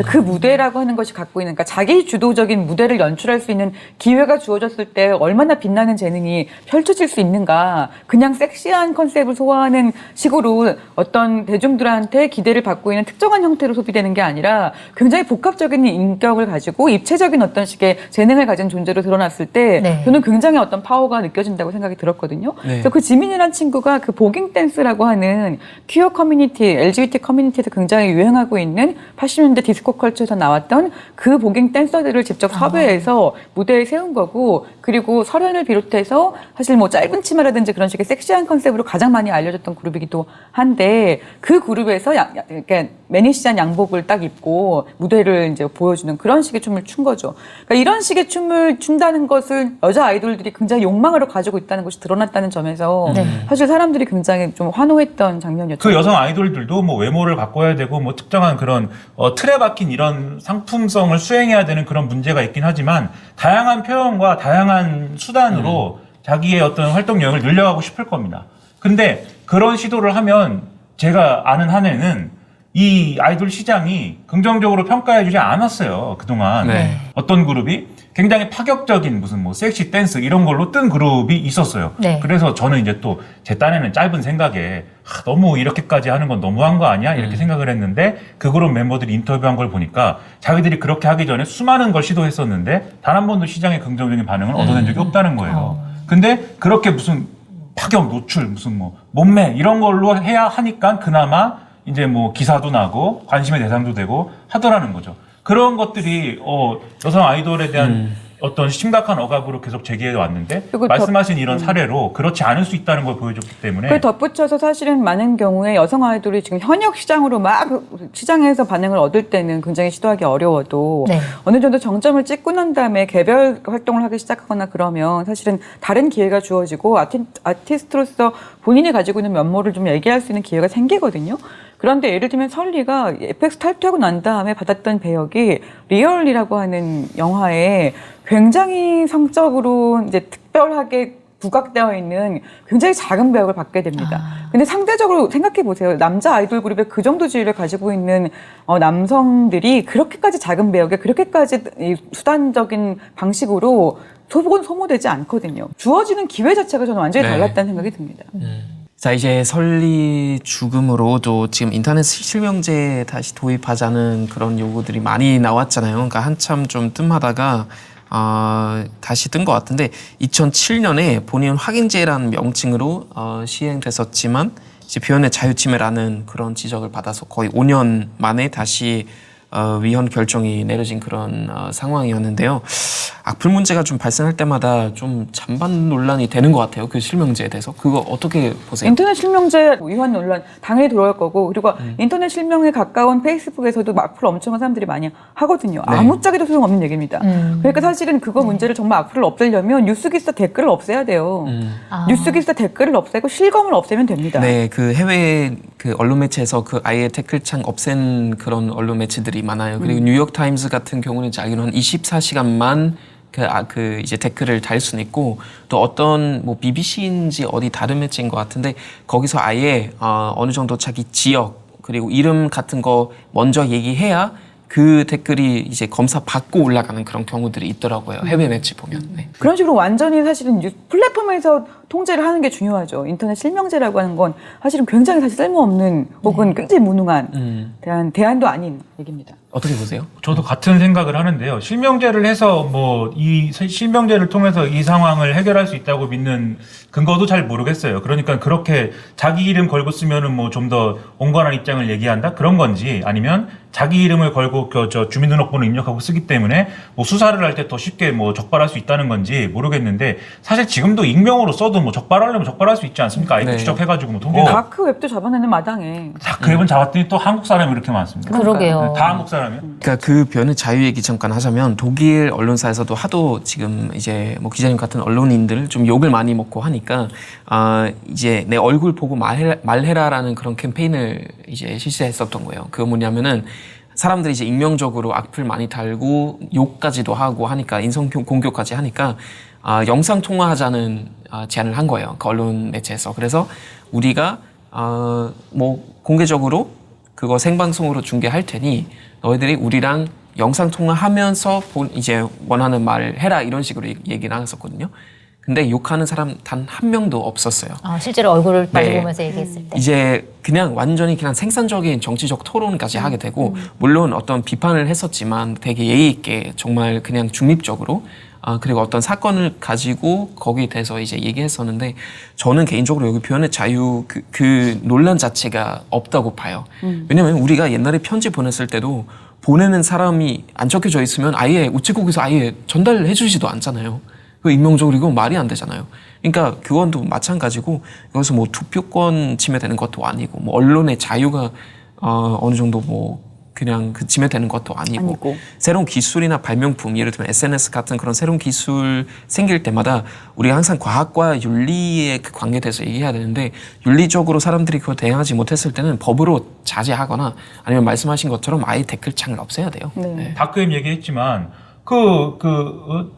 그 무대라고 하는 것이 갖고 있는 그러니까 자기 주도적인 무대를 연출할 수 있는 기회가 주어졌을 때 얼마나 빛나는 재능이 펼쳐질 수 있는가. 그냥 섹시한 컨셉을 소화하는 식으로 어떤 대중들한테 기대를 받고 있는 특정한 형태로 소비되는 게 아니라 굉장히 복합적인 인격을 가지고 입체적인 어떤 식의 재능을 가진 존재로 드러났을 때 저는 굉장히 어떤 파워가 느껴진다고 생각이 들었거든요. 그래서 그 지민이라는 친구가 그 보깅 댄스라고 하는 퀴어 커뮤니티, LGBT 커뮤니티에서 굉장히 유행하고 있는 80년대 디스코 컬처에서 나왔던 그 보깅 댄서들을 직접 섭외해서 무대에 세운 거고 그리고 설현을 비롯해서 사실 짧은 치마라든지 그런 식의 섹시한 컨셉으로 가장 많이 알려졌던 그룹이기도 한데 그 그룹에서 그러니까 매니시한 양복을 딱 입고 무대를 이제 보여주는 그런 식의 춤을 춘 거죠. 그러니까 이런 식의 춤을 춘다는 것을 여자 아이돌들이 굉장히 욕망으로 가지고 있다는 것이 드러났다는 점에서 사실 사람들이 굉장히 좀 환호했던 장면이었죠. 그 여성 아이돌들도 외모를 바꿔야 되고 특정한 그런 틀에 박힌 이런 상품성을 수행해야 되는 그런 문제가 있긴 하지만 다양한 표현과 다양한 수단으로 자기의 어떤 활동 영역을 늘려가고 싶을 겁니다. 근데 그런 시도를 하면 제가 아는 한에는 이 아이돌 시장이 긍정적으로 평가해주지 않았어요. 그동안. 네. 어떤 그룹이 굉장히 파격적인 무슨 뭐 섹시 댄스 이런 걸로 뜬 그룹이 있었어요. 네. 그래서 저는 이제 또 제 딴에는 짧은 생각에 너무 이렇게까지 하는 건 너무한 거 아니야? 이렇게 생각을 했는데 그 그룹 멤버들이 인터뷰한 걸 보니까 자기들이 그렇게 하기 전에 수많은 걸 시도했었는데 단 한 번도 시장에 긍정적인 반응을 얻어낸 적이 없다는 거예요. 근데 그렇게 무슨 파격 노출 무슨 뭐 몸매 이런 걸로 해야 하니까 그나마 이제 뭐 기사도 나고 관심의 대상도 되고 하더라는 거죠. 그런 것들이 여성 아이돌에 대한 어떤 심각한 억압으로 계속 제기해 왔는데 그리고 말씀하신 이런 사례로 그렇지 않을 수 있다는 걸 보여줬기 때문에 그 덧붙여서 사실은 많은 경우에 여성 아이돌이 지금 현역 시장으로 막 시장에서 반응을 얻을 때는 굉장히 시도하기 어려워도 네. 어느 정도 정점을 찍고 난 다음에 개별 활동을 하기 시작하거나 그러면 사실은 다른 기회가 주어지고 아티스트로서 본인이 가지고 있는 면모를 좀 얘기할 수 있는 기회가 생기거든요. 그런데 예를 들면 설리가 에펙스 탈퇴하고 난 다음에 받았던 배역이 리얼리라고 하는 영화에 굉장히 성적으로 이제 특별하게 부각되어 있는 굉장히 작은 배역을 받게 됩니다. 근데 상대적으로 생각해 보세요. 남자 아이돌 그룹에 그 정도 지위를 가지고 있는 남성들이 그렇게까지 작은 배역에 그렇게까지 이 수단적인 방식으로 소모되지 않거든요. 주어지는 기회 자체가 저는 완전히 네. 달랐다는 생각이 듭니다. 자, 이제 설리 죽음으로도 지금 인터넷 실명제 다시 도입하자는 그런 요구들이 많이 나왔잖아요. 그러니까 한참 좀 뜸하다가 다시 뜬 것 같은데 2007년에 본인 확인제라는 명칭으로 시행됐었지만 이제 표현의 자유침해라는 그런 지적을 받아서 거의 5년 만에 다시 위헌 결정이 내려진 그런 상황이었는데요. 악플 문제가 좀 발생할 때마다 좀 찬반 논란이 되는 것 같아요. 그 실명제에 대해서. 그거 어떻게 보세요? 인터넷 실명제 위헌 논란 당연히 들어올 거고 그리고 인터넷 실명에 가까운 페이스북에서도 악플 엄청난 사람들이 많이 하거든요. 네. 아무짝에도 소용없는 얘기입니다. 그러니까 사실은 그거 문제를 정말 악플을 없애려면 뉴스기사 댓글을 없애야 돼요. 뉴스기사 댓글을 없애고 실검을 없애면 됩니다. 네, 그 해외 그 언론 매체에서 그 아예 댓글창 없앤 그런 언론 매체들이 많아요. 그리고 뉴욕 타임스 같은 경우는 자기는 24시간만 그 이제 댓글을 달 수는 있고 또 어떤 뭐 BBC인지 어디 다른 매체인 것 같은데 거기서 아예 어느 정도 자기 지역 그리고 이름 같은 거 먼저 얘기해야 그 댓글이 이제 검사 받고 올라가는 그런 경우들이 있더라고요. 해외 매체 보면. 네. 그런 식으로 완전히 사실은 플랫폼에서 통제를 하는 게 중요하죠. 인터넷 실명제라고 하는 건 사실은 굉장히 사실 쓸모없는 혹은 굉장히 무능한 대안도 아닌 얘기입니다. 어떻게 보세요? 저도 같은 생각을 하는데요. 실명제를 해서 뭐 이 실명제를 통해서 이 상황을 해결할 수 있다고 믿는 근거도 잘 모르겠어요. 그러니까 그렇게 자기 이름 걸고 쓰면은 뭐 좀 더 온건한 입장을 얘기한다 그런 건지 아니면 자기 이름을 걸고 저 주민등록번호 입력하고 쓰기 때문에 뭐 수사를 할 때 더 쉽게 뭐 적발할 수 있다는 건지 모르겠는데 사실 지금도 익명으로 써도 뭐 적발하려면 적발할 수 있지 않습니까? 아이디 네. 추적해가지고 뭐 통계 다크 웹도 잡아내는 마당에 다그 앱은 잡았더니 또 한국 사람이 이렇게 많습니다. 그러게요. 다 한국 사람이요? 그러니까 그 변의 자유 얘기 잠깐 하자면 독일 언론사에서도 하도 지금 이제 뭐 기자님 같은 언론인들 좀 욕을 많이 먹고 하니까 이제 내 얼굴 보고 말해라라는 그런 캠페인을 이제 실시했었던 거예요. 그거 뭐냐면은 사람들이 이제 익명적으로 악플 많이 달고 욕까지도 하고 하니까 인성 공격까지 하니까 영상 통화하자는 제안을 한 거예요. 그 언론 매체에서. 그래서 우리가 뭐 공개적으로 그거 생방송으로 중계할 테니 너희들이 우리랑 영상 통화하면서 이제 원하는 말을 해라 이런 식으로 얘기를 나눴었거든요. 근데 욕하는 사람 단 한 명도 없었어요. 실제로 얼굴을 빨리 네. 보면서 얘기했을 때. 이제 그냥 완전히 그냥 생산적인 정치적 토론까지 하게 되고 물론 어떤 비판을 했었지만 되게 예의 있게 정말 그냥 중립적으로 그리고 어떤 사건을 가지고 거기에 대해서 이제 얘기했었는데 저는 개인적으로 여기 표현의 자유 그 논란 자체가 없다고 봐요. 왜냐면 우리가 옛날에 편지 보냈을 때도 보내는 사람이 안 적혀져 있으면 아예 우체국에서 아예 전달해 주지도 않잖아요. 그 익명적으로 이건 말이 안 되잖아요. 그러니까 그건도 마찬가지고 여기서 뭐 투표권 침해되는 것도 아니고 뭐 언론의 자유가 어느 정도 뭐 그냥 그 침해되는 것도 아니고 새로운 기술이나 발명품 예를 들면 SNS 같은 그런 새로운 기술 생길 때마다 우리가 항상 과학과 윤리의 그 관계에 대해서 얘기해야 되는데 윤리적으로 사람들이 그걸 대응하지 못했을 때는 법으로 자제하거나 아니면 말씀하신 것처럼 아예 댓글창을 없애야 돼요. 네. 다크웹 얘기했지만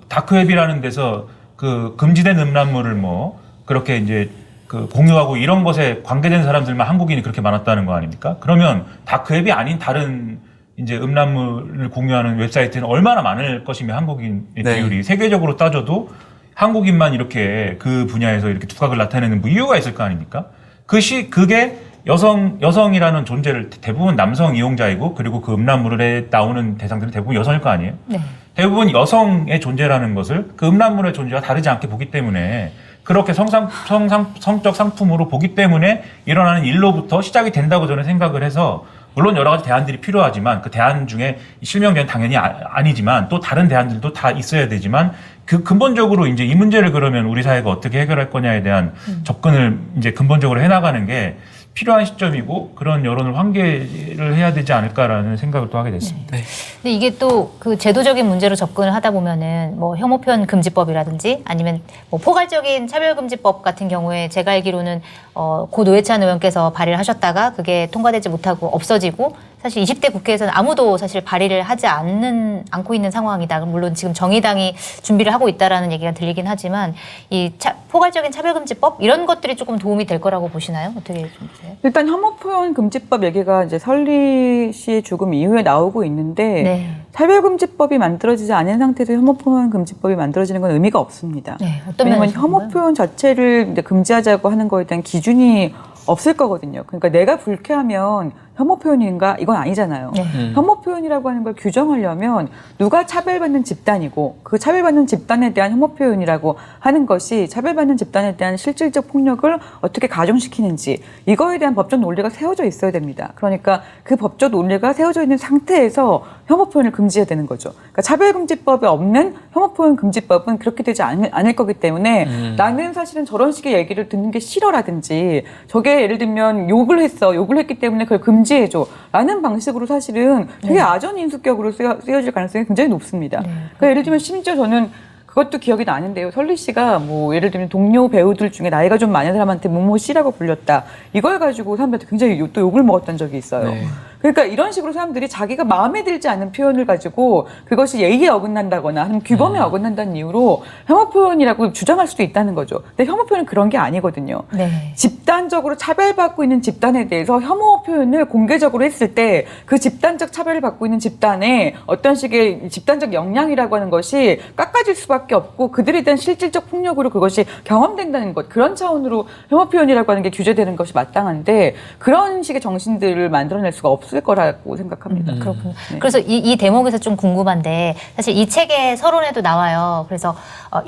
다크웹이라는 데서 그 금지된 음란물을 뭐 그렇게 이제 그 공유하고 이런 것에 관계된 사람들만 한국인이 그렇게 많았다는 거 아닙니까? 그러면 다 그 앱이 아닌 다른 이제 음란물을 공유하는 웹사이트는 얼마나 많을 것이며 한국인의 네. 비율이 세계적으로 따져도 한국인만 이렇게 그 분야에서 이렇게 두각을 나타내는 뭐 이유가 있을 거 아닙니까? 그게 여성이라는 존재를 대부분 남성 이용자이고 그리고 그 음란물에 나오는 대상들은 대부분 여성일 거 아니에요? 네. 대부분 여성의 존재라는 것을 그 음란물의 존재와 다르지 않게 보기 때문에 그렇게 성적 상품으로 보기 때문에 일어나는 일로부터 시작이 된다고 저는 생각을 해서 물론 여러 가지 대안들이 필요하지만 그 대안 중에 실명제는 당연히 아니지만 또 다른 대안들도 다 있어야 되지만 그 근본적으로 이제 이 문제를 그러면 우리 사회가 어떻게 해결할 거냐에 대한 접근을 이제 근본적으로 해나가는 게 필요한 시점이고 그런 여론을 환기를 해야 되지 않을까라는 생각을 또 하게 됐습니다. 네. 근데 이게 또 그 제도적인 문제로 접근을 하다 보면은 뭐 혐오 표현 금지법이라든지 아니면 뭐 포괄적인 차별금지법 같은 경우에 제가 알기로는 고 노회찬 의원께서 발의를 하셨다가 그게 통과되지 못하고 없어지고 사실 20대 국회에서는 아무도 사실 발의를 하지 않고 있는 상황이다. 물론 지금 정의당이 준비를 하고 있다라는 얘기가 들리긴 하지만 이 포괄적인 차별금지법 이런 것들이 조금 도움이 될 거라고 보시나요? 어떻게 좀 보세요? 일단 혐오 표현 금지법 얘기가 이제 설리 씨의 죽음 이후에 나오고 있는데 네. 차별금지법이 만들어지지 않은 상태에서 혐오 표현 금지법이 만들어지는 건 의미가 없습니다. 네. 어떤 왜냐하면 면에서 혐오 표현 자체를 이제 금지하자고 하는 거에 대한 기준이 없을 거거든요. 그러니까 내가 불쾌하면 혐오 표현인가? 이건 아니잖아요. 네. 혐오 표현이라고 하는 걸 규정하려면 누가 차별받는 집단이고 그 차별받는 집단에 대한 혐오 표현이라고 하는 것이 차별받는 집단에 대한 실질적 폭력을 어떻게 가중시키는지 이거에 대한 법적 논리가 세워져 있어야 됩니다. 그러니까 그 법적 논리가 세워져 있는 상태에서 혐오 표현을 금지해야 되는 거죠. 그러니까 차별금지법에 없는 혐오 표현 금지법은 그렇게 되지 않을 거기 때문에 나는 사실은 저런 식의 얘기를 듣는 게 싫어라든지 저게 예를 들면 욕을 했기 때문에 그걸 금지해줘 라는 방식으로 사실은 되게 아전인수격으로 쓰여질 가능성이 굉장히 높습니다. 그러니까 예를 들면 심지어 저는 그것도 기억이 나는데요. 설리 씨가 뭐 예를 들면 동료 배우들 중에 나이가 좀 많은 사람한테 모모 씨라고 불렸다. 이걸 가지고 사람들한테 굉장히 또 욕을 먹었던 적이 있어요. 네. 그러니까 이런 식으로 사람들이 자기가 마음에 들지 않은 표현을 가지고 그것이 예의에 어긋난다거나 아니면 규범에 어긋난다는 이유로 혐오 표현이라고 주장할 수도 있다는 거죠. 근데 혐오 표현은 그런 게 아니거든요. 네. 집단적으로 차별받고 있는 집단에 대해서 혐오 표현을 공개적으로 했을 때 그 집단적 차별을 받고 있는 집단에 어떤 식의 집단적 역량이라고 하는 것이 깎아질 수밖에 없고 그들에 대한 실질적 폭력으로 그것이 경험된다는 것. 그런 차원으로 혐오 표현이라고 하는 게 규제되는 것이 마땅한데 그런 식의 정신들을 만들어낼 수가 없을 거라고 생각합니다. 그렇군요. 네. 그래서 이 대목에서 좀 궁금한데 사실 이 책의 서론에도 나와요. 그래서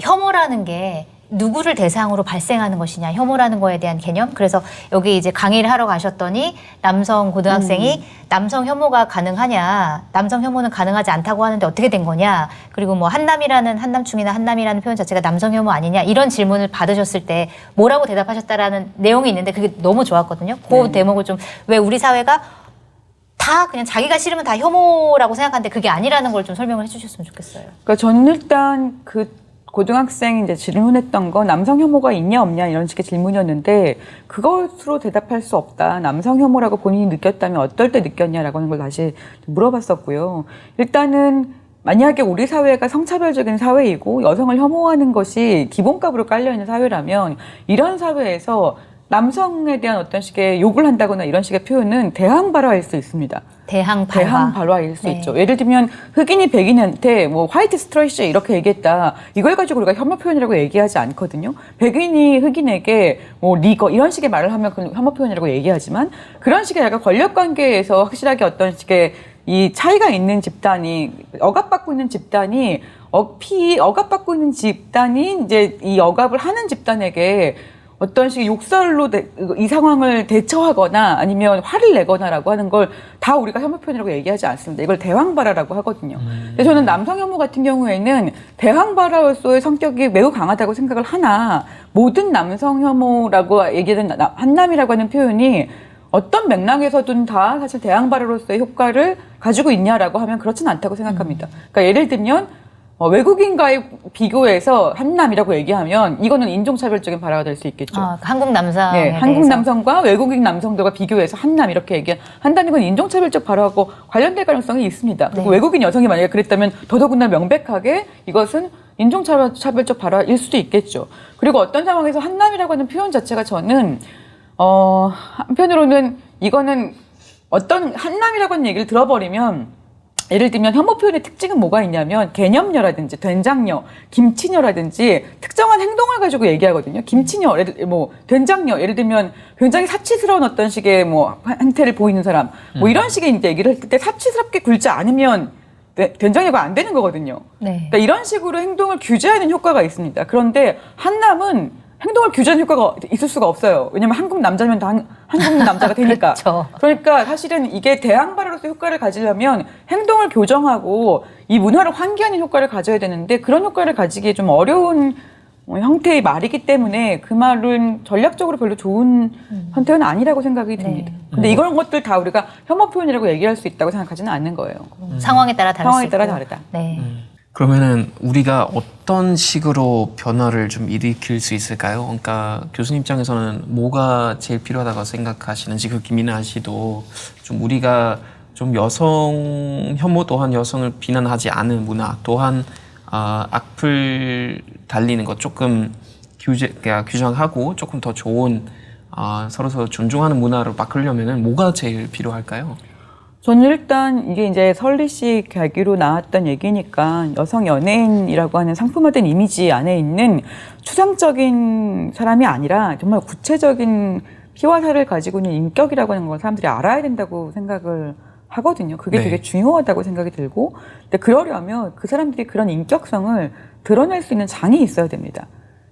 혐오라는 게 누구를 대상으로 발생하는 것이냐, 혐오라는 거에 대한 개념. 그래서 여기 이제 강의를 하러 가셨더니 남성 고등학생이 남성 혐오가 가능하냐, 남성 혐오는 가능하지 않다고 하는데 어떻게 된 거냐, 그리고 뭐 한남충이나 한남이라는 표현 자체가 남성 혐오 아니냐 이런 질문을 받으셨을 때 뭐라고 대답하셨다라는 내용이 있는데 그게 너무 좋았거든요. 그 대목을 좀 왜 우리 사회가 다 그냥 자기가 싫으면 다 혐오라고 생각하는데 그게 아니라는 걸 좀 설명을 해주셨으면 좋겠어요. 그러니까 저는 일단 그 고등학생이 이제 질문했던 건 남성 혐오가 있냐 없냐 이런 식의 질문이었는데 그것으로 대답할 수 없다. 남성 혐오라고 본인이 느꼈다면 어떨 때 느꼈냐라고 하는 걸 다시 물어봤었고요. 일단은 만약에 우리 사회가 성차별적인 사회이고 여성을 혐오하는 것이 기본값으로 깔려있는 사회라면 이런 사회에서 남성에 대한 어떤 식의 욕을 한다거나 이런 식의 표현은 대항발화일 수 있습니다. 대항발화일 수 네. 있죠. 예를 들면 흑인이 백인한테 뭐 화이트 스트레이트 이렇게 얘기했다. 이걸 가지고 우리가 혐오 표현이라고 얘기하지 않거든요. 백인이 흑인에게 뭐 리거 이런 식의 말을 하면 그건 혐오 표현이라고 얘기하지만 그런 식의 약간 권력 관계에서 확실하게 어떤 식의 이 차이가 있는 집단이 억압받고 있는 집단이 억압받고 있는 집단이 이제 이 억압을 하는 집단에게 어떤 식의 욕설로 이 상황을 대처하거나 아니면 화를 내거나라고 하는 걸 다 우리가 혐오 표현이라고 얘기하지 않습니다. 이걸 대항발화라고 하거든요. 근데 저는 남성 혐오 같은 경우에는 대항발화로서의 성격이 매우 강하다고 생각을 하나 모든 남성 혐오라고 얘기하는 한남이라고 하는 표현이 어떤 맥락에서든 다 사실 대항발화로서의 효과를 가지고 있냐라고 하면 그렇진 않다고 생각합니다. 그러니까 예를 들면 외국인과의 비교해서 한남이라고 얘기하면 이거는 인종차별적인 발화가 될 수 있겠죠. 한국 남성에 네, 한국 대해서. 남성과 외국인 남성들과 비교해서 한남 이렇게 얘기한다는 건 인종차별적 발화하고 관련될 가능성이 있습니다. 그리고 네. 외국인 여성이 만약에 그랬다면 더더군다나 명백하게 이것은 인종차별적 발언일 수도 있겠죠. 그리고 어떤 상황에서 한남이라고 하는 표현 자체가 저는 한편으로는 이거는 어떤 한남이라고 하는 얘기를 들어버리면 예를 들면 혐오 표현의 특징은 뭐가 있냐면 개념녀라든지 된장녀, 김치녀라든지 특정한 행동을 가지고 얘기하거든요. 김치녀, 된장녀, 예를 들면 굉장히 사치스러운 어떤 식의 뭐 행태를 보이는 사람, 뭐 이런 식의 이제 얘기를 할 때 사치스럽게 굴지 않으면 된장녀가 안 되는 거거든요. 네. 그러니까 이런 식으로 행동을 규제하는 효과가 있습니다. 그런데 한남은 행동을 규제하는 효과가 있을 수가 없어요. 왜냐면 한국 남자면 다 한국 남자가 되니까. 그렇죠. 그러니까 사실은 이게 대항 발언으로서 효과를 가지려면 행동을 교정하고 이 문화를 환기하는 효과를 가져야 되는데 그런 효과를 가지기에 좀 어려운 형태의 말이기 때문에 그 말은 전략적으로 별로 좋은 선택은 아니라고 생각이 듭니다. 네. 근데 이런 것들 다 우리가 혐오 표현이라고 얘기할 수 있다고 생각하지는 않는 거예요. 상황에 따라 다를 상황에 수 따라 있고. 다르다. 네. 그러면은 우리가 어떤 식으로 변화를 좀 일으킬 수 있을까요? 그러니까 교수님 입장에서는 뭐가 제일 필요하다고 생각하시는지 그 김민아 씨도 좀 우리가 좀 여성 혐오 또한 여성을 비난하지 않은 문화 또한 악플 달리는 것 조금 규정하고 조금 더 좋은 서로 존중하는 문화로 바꾸려면은 뭐가 제일 필요할까요? 저는 일단 이게 이제 설리 씨 계기로 나왔던 얘기니까 여성 연예인이라고 하는 상품화된 이미지 안에 있는 추상적인 사람이 아니라 정말 구체적인 피와 살을 가지고 있는 인격이라고 하는 걸 사람들이 알아야 된다고 생각을 하거든요. 그게 네. 되게 중요하다고 생각이 들고, 근데 그러려면 그 사람들이 그런 인격성을 드러낼 수 있는 장이 있어야 됩니다.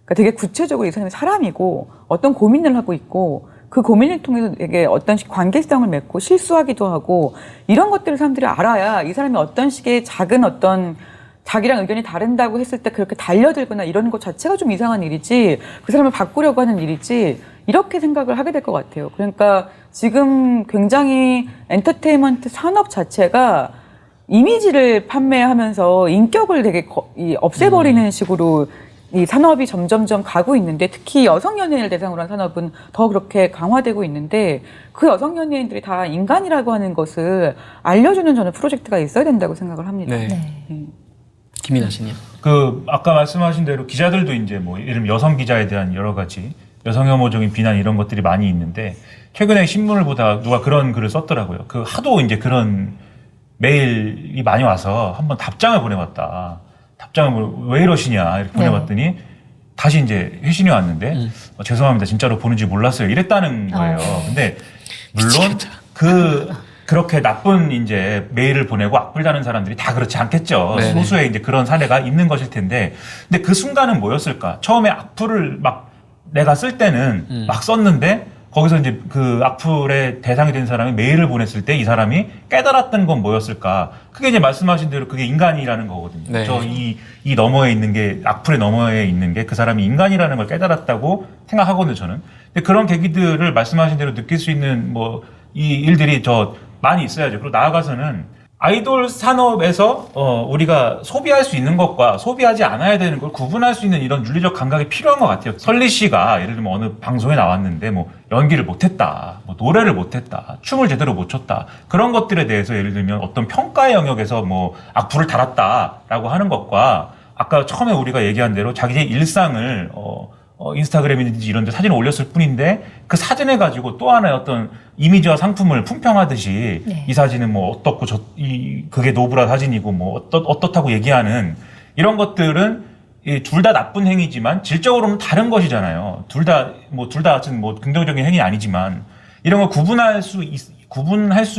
그러니까 되게 구체적으로 이 사람이 사람이고 어떤 고민을 하고 있고 그 고민을 통해서 되게 어떤 관계성을 맺고 실수하기도 하고 이런 것들을 사람들이 알아야 이 사람이 어떤 식의 작은 어떤 자기랑 의견이 다른다고 했을 때 그렇게 달려들거나 이러는 것 자체가 좀 이상한 일이지 그 사람을 바꾸려고 하는 일이지 이렇게 생각을 하게 될 것 같아요. 그러니까 지금 굉장히 엔터테인먼트 산업 자체가 이미지를 판매하면서 인격을 되게 없애버리는 식으로 이 산업이 점점점 가고 있는데 특히 여성 연예인을 대상으로 한 산업은 더 그렇게 강화되고 있는데 그 여성 연예인들이 다 인간이라고 하는 것을 알려주는 저는 프로젝트가 있어야 된다고 생각을 합니다. 네. 네. 김민아 씨님. 그 아까 말씀하신 대로 기자들도 이제 뭐 예를 들면 여성 기자에 대한 여러 가지 여성 혐오적인 비난 이런 것들이 많이 있는데 최근에 신문을 보다 누가 그런 글을 썼더라고요. 그 하도 이제 그런 메일이 많이 와서 한번 답장을 보내봤다. 답장을 왜 이러시냐 이렇게 보내봤더니 다시 이제 회신이 왔는데 죄송합니다. 진짜로 보는지 몰랐어요. 이랬다는 거예요. 근데 물론 그렇게 나쁜 이제 메일을 보내고 악플 다는 사람들이 다 그렇지 않겠죠. 네네. 소수의 이제 그런 사례가 있는 것일 텐데, 근데 그 순간은 뭐였을까? 처음에 악플을 막 내가 쓸 때는 막 썼는데 거기서 이제 그 악플의 대상이 된 사람이 메일을 보냈을 때 이 사람이 깨달았던 건 뭐였을까? 그게 이제 말씀하신 대로 그게 인간이라는 거거든요. 네. 이 너머에 있는 게, 악플의 너머에 있는 게 그 사람이 인간이라는 걸 깨달았다고 생각하거든요, 저는. 근데 그런 계기들을 말씀하신 대로 느낄 수 있는 뭐 이 일들이 많이 있어야죠. 그리고 나아가서는 아이돌 산업에서 우리가 소비할 수 있는 것과 소비하지 않아야 되는 걸 구분할 수 있는 이런 윤리적 감각이 필요한 것 같아요. 설리 씨가 예를 들면 어느 방송에 나왔는데 뭐 연기를 못했다, 뭐 노래를 못했다, 춤을 제대로 못 췄다 그런 것들에 대해서 예를 들면 어떤 평가의 영역에서 뭐 악플을 달았다라고 하는 것과 아까 처음에 우리가 얘기한 대로 자기의 일상을 인스타그램이든지 이런 데 사진을 올렸을 뿐인데 그 사진을 가지고 또 하나의 어떤 이미지와 상품을 품평하듯이 네. 이 사진은 뭐 어떻고 그게 노브라 사진이고 뭐 어떻다고 얘기하는 이런 것들은 둘 다 나쁜 행위지만 질적으로는 다른 것이잖아요. 둘 다 같은 뭐 긍정적인 행위 아니지만 이런 걸 구분할 수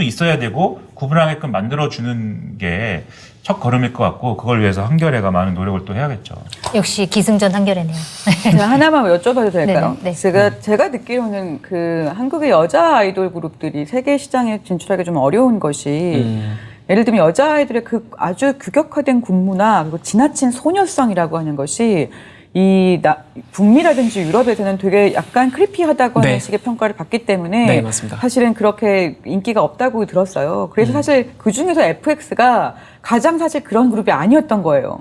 있어야 되고 구분하게끔 만들어주는 게 첫 걸음일 것 같고 그걸 위해서 한겨레가 많은 노력을 또 해야겠죠. 역시 기승전 한겨레네요. 제가 하나만 여쭤봐도 될까요? 네네, 네. 제가 듣기로는 그 한국의 여자 아이돌 그룹들이 세계 시장에 진출하기 좀 어려운 것이 예를 들면 여자 아이들의 그 아주 규격화된 군무나 그리고 지나친 소녀성이라고 하는 것이 북미라든지 유럽에서는 되게 약간 크리피하다고 하는 네. 식의 평가를 받기 때문에 네, 맞습니다. 사실은 그렇게 인기가 없다고 들었어요. 그래서 사실 그 중에서 FX가 가장 사실 그런 그룹이 아니었던 거예요.